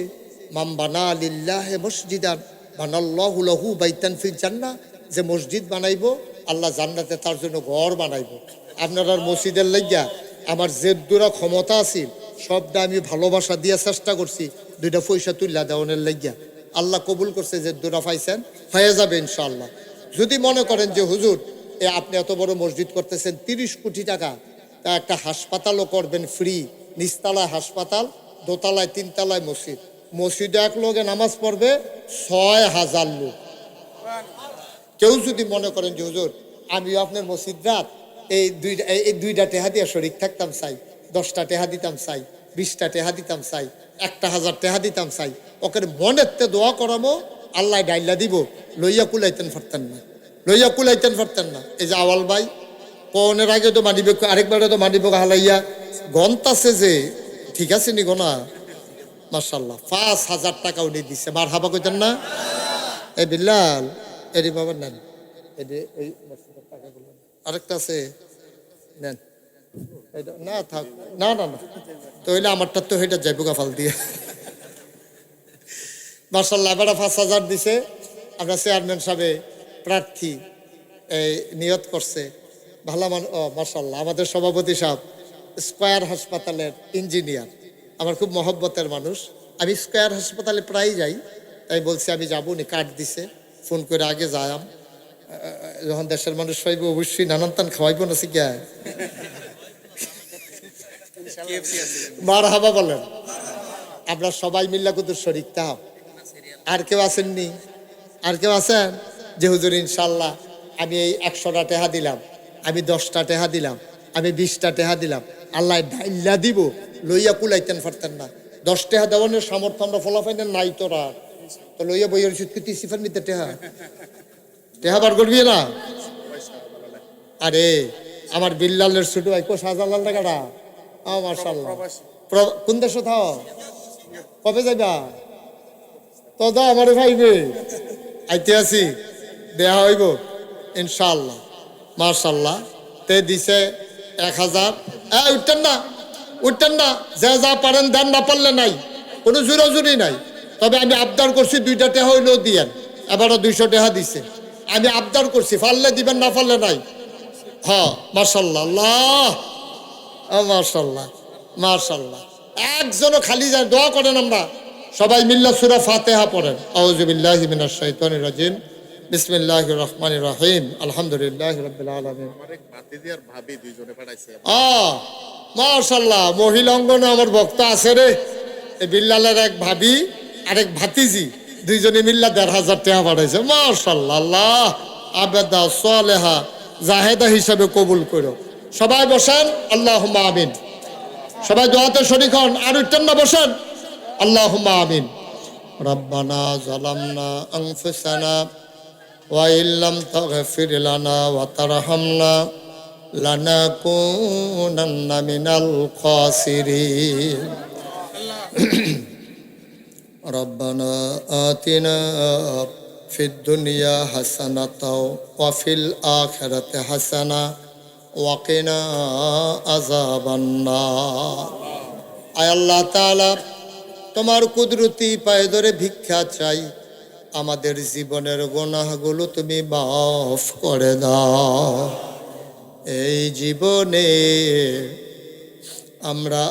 মাম বানা লিল্লাহি মসজিদান বানাল্লাহু লাহু বাইতান ফিল জান্নাহ, যে মসজিদ বানাইবো আল্লাহ জান্নাতে তার জন্য ঘর বানাইবো। আপনার আর মসজিদের লাগিয়া আমার যে দূরা ক্ষমতা আছিল সবটা আমি ভালোবাসা দিয়ে চেষ্টা করছি 2টা পয়সা তুল্লা দেওয়ানের লাগিয়া। আল্লাহ কবুল করছে, যে দূরা পাইছেন হয়ে যাবে ইনশাআল্লাহ। যদি মনে করেন যে হুজুর আপনি এত বড় মসজিদ করতেছেন 30 কোটি টাকা, তা একটা হাসপাতালও করবেন ফ্রি, নিচতলায় হাসপাতাল, দোতলায় তিনতলায় মসজিদ, মসজিদে এক লোকে নামাজ পড়বে 6,000 লোক। কেউ যদি মনে করেন যে হুজুর আমিও আপনার মসজিদ রাত এই দুইটা টেহা দিয়ে শরিক থাকতাম চাই, 10টা টেহা দিতাম চাই, 20টা টেহা দিতাম চাই, 1,000 টেহা দিতাম চাই, ওকে মনের তে দোয়া করামো, আল্লাহ ডাইলা দিব, লইয়া কুলাইতেন পারতেন না, লইয়া কুলাইতেন পারতেন না। এই যে আওয়াল ভাই কোনের আগে তো মানিবে, আরেকবারে তো মানিবে হালাইয়া গন্তাছে যে, ঠিক আছে নি গোনা, মাশাল্লাহ 5,000 টাকা উনি দিচ্ছে, মার হাবা কইতেন না? এই বিল্লাল এরি বাবা নেন, এই টাকাগুলো আরেকটা আছে নেন, না থাক, না না না, তো হইলে আমারটা তো হেটা যাইব গাফাল দিয়ে। মাশাল্লাহ এবারে 5,000 দিছে। আমরা চেয়ারম্যান সাহেব প্রার্থী এই নিয়ত করছে, ভালো মাশাল্লাহ আমাদের সভাপতি সাহেব স্কয়ার হাসপাতালের ইঞ্জিনিয়ার, আমার খুব মহব্বতের মানুষ। আমি স্কয়ার হাসপাতালে প্রায় যাই, তাই বলছি আমি যাবো নি, কার্ড দিছে, ফোন করে আগে যাইম, যখন দেশের মানুষ পাইব অবশ্যই নানান তান খাওয়াইব না শিখা। মার হাবা বলেন, আমরা সবাই মিল্লা কুতুর শরীক তাহাব। আর কেউ আসেননি? আর কেউ আছেন যে হুজুর ইনশাল্লাহ আমি এই 100টা টেহা দিলাম, আমি 10টা টেহা দিলাম, আমি 20টা টেহা দিলাম, আল্লাহ ডাইল্লা দিব, লইয়া কুলাইতেন পারতেন না। 10 টেহা দেওয়ানোর সামর্থ্য আমরা ফলাফাইনের নাই তোরা, তো লইয়া বইয়ের সুৎকৃতি সিফার নিতে টেহা টেহা বার করবি না। আরে আমার বিল্লালের ছোট ভাই কো শাহজালাল টাকাটা, মাশাআল্লাহ কোন দেশে থাও, কবে যাইবা? তো দাও আমারে ভাইবে, আইতে আসি, দেয়া হইব ইনশাআল্লাহ। মাশাআল্লাহ তে দিছে 1,000। উঠতেন না, উঠতেন না, যে যা পারেন দেন, না পারলে নাই, কোনো জোরাজুরি নাই। তবে আমি আবদার করছি 2টা টেহা হইলেও দিয়েন, এবারও 200 টেহা দিছে, আমি আবদার করছি, পারলে দিবেন, না পারলে নাই। হ্যাঁ মাশাআল্লাহ, আল্লাহ মাশাআল্লাহ মাশাআল্লাহ। একজনও খালি যায়, দোয়া করেন, আমরা সবাই মিল্লা সূরা ফাতিহা পড়েন। আউযু বিল্লাহি মিনাশ শাইতানির রাজিম, বিসমিল্লাহির রহমানির রহিম, আলহামদুলিল্লাহি রাব্বিল আলামিন। আমার এক ভাতিজি আর ভাবি দুইজনে পাঠাইছে। মাশাআল্লাহ, মহিলা অঙ্গনে আমার ভক্ত আছে রে। এই বিল্লালের এক ভাবি আর এক ভাতিজি দুইজনে মিল্লা 1,500 টাকা পাঠাইছে। মাশাআল্লাহ, আল্লাহ আবেদা সালেহা জাহেদা হিসাবে কবুল করো। সবাই বসেন, আল্লাহুম্মা আমিন। সবাই দোয়াতে শরীক হন, আর উঠতেন না, বসেন, আল্লাহুম্মা আমিন। রব্বানা যালামনা আনফুসানা ওয়া ইল্লাম তাগফির লানা ওয়া তারহামনা লানাকুনান্না মিনাল খাসিরিন। রব্বানা আতিনা ফিদ দুনিয়া হাসানাতাও ওয়া ফিল আখিরাতি হাসানা ওয়া কিনা আযাবান্নার। আয় আল্লাহ তাআলা, তোমার কুদরতি পায়ে ধরে ভিক্ষা চাই, আমাদের জীবনের গুনাহগুলো তুমি মাফ করে দাও। এই জীবনে আমরা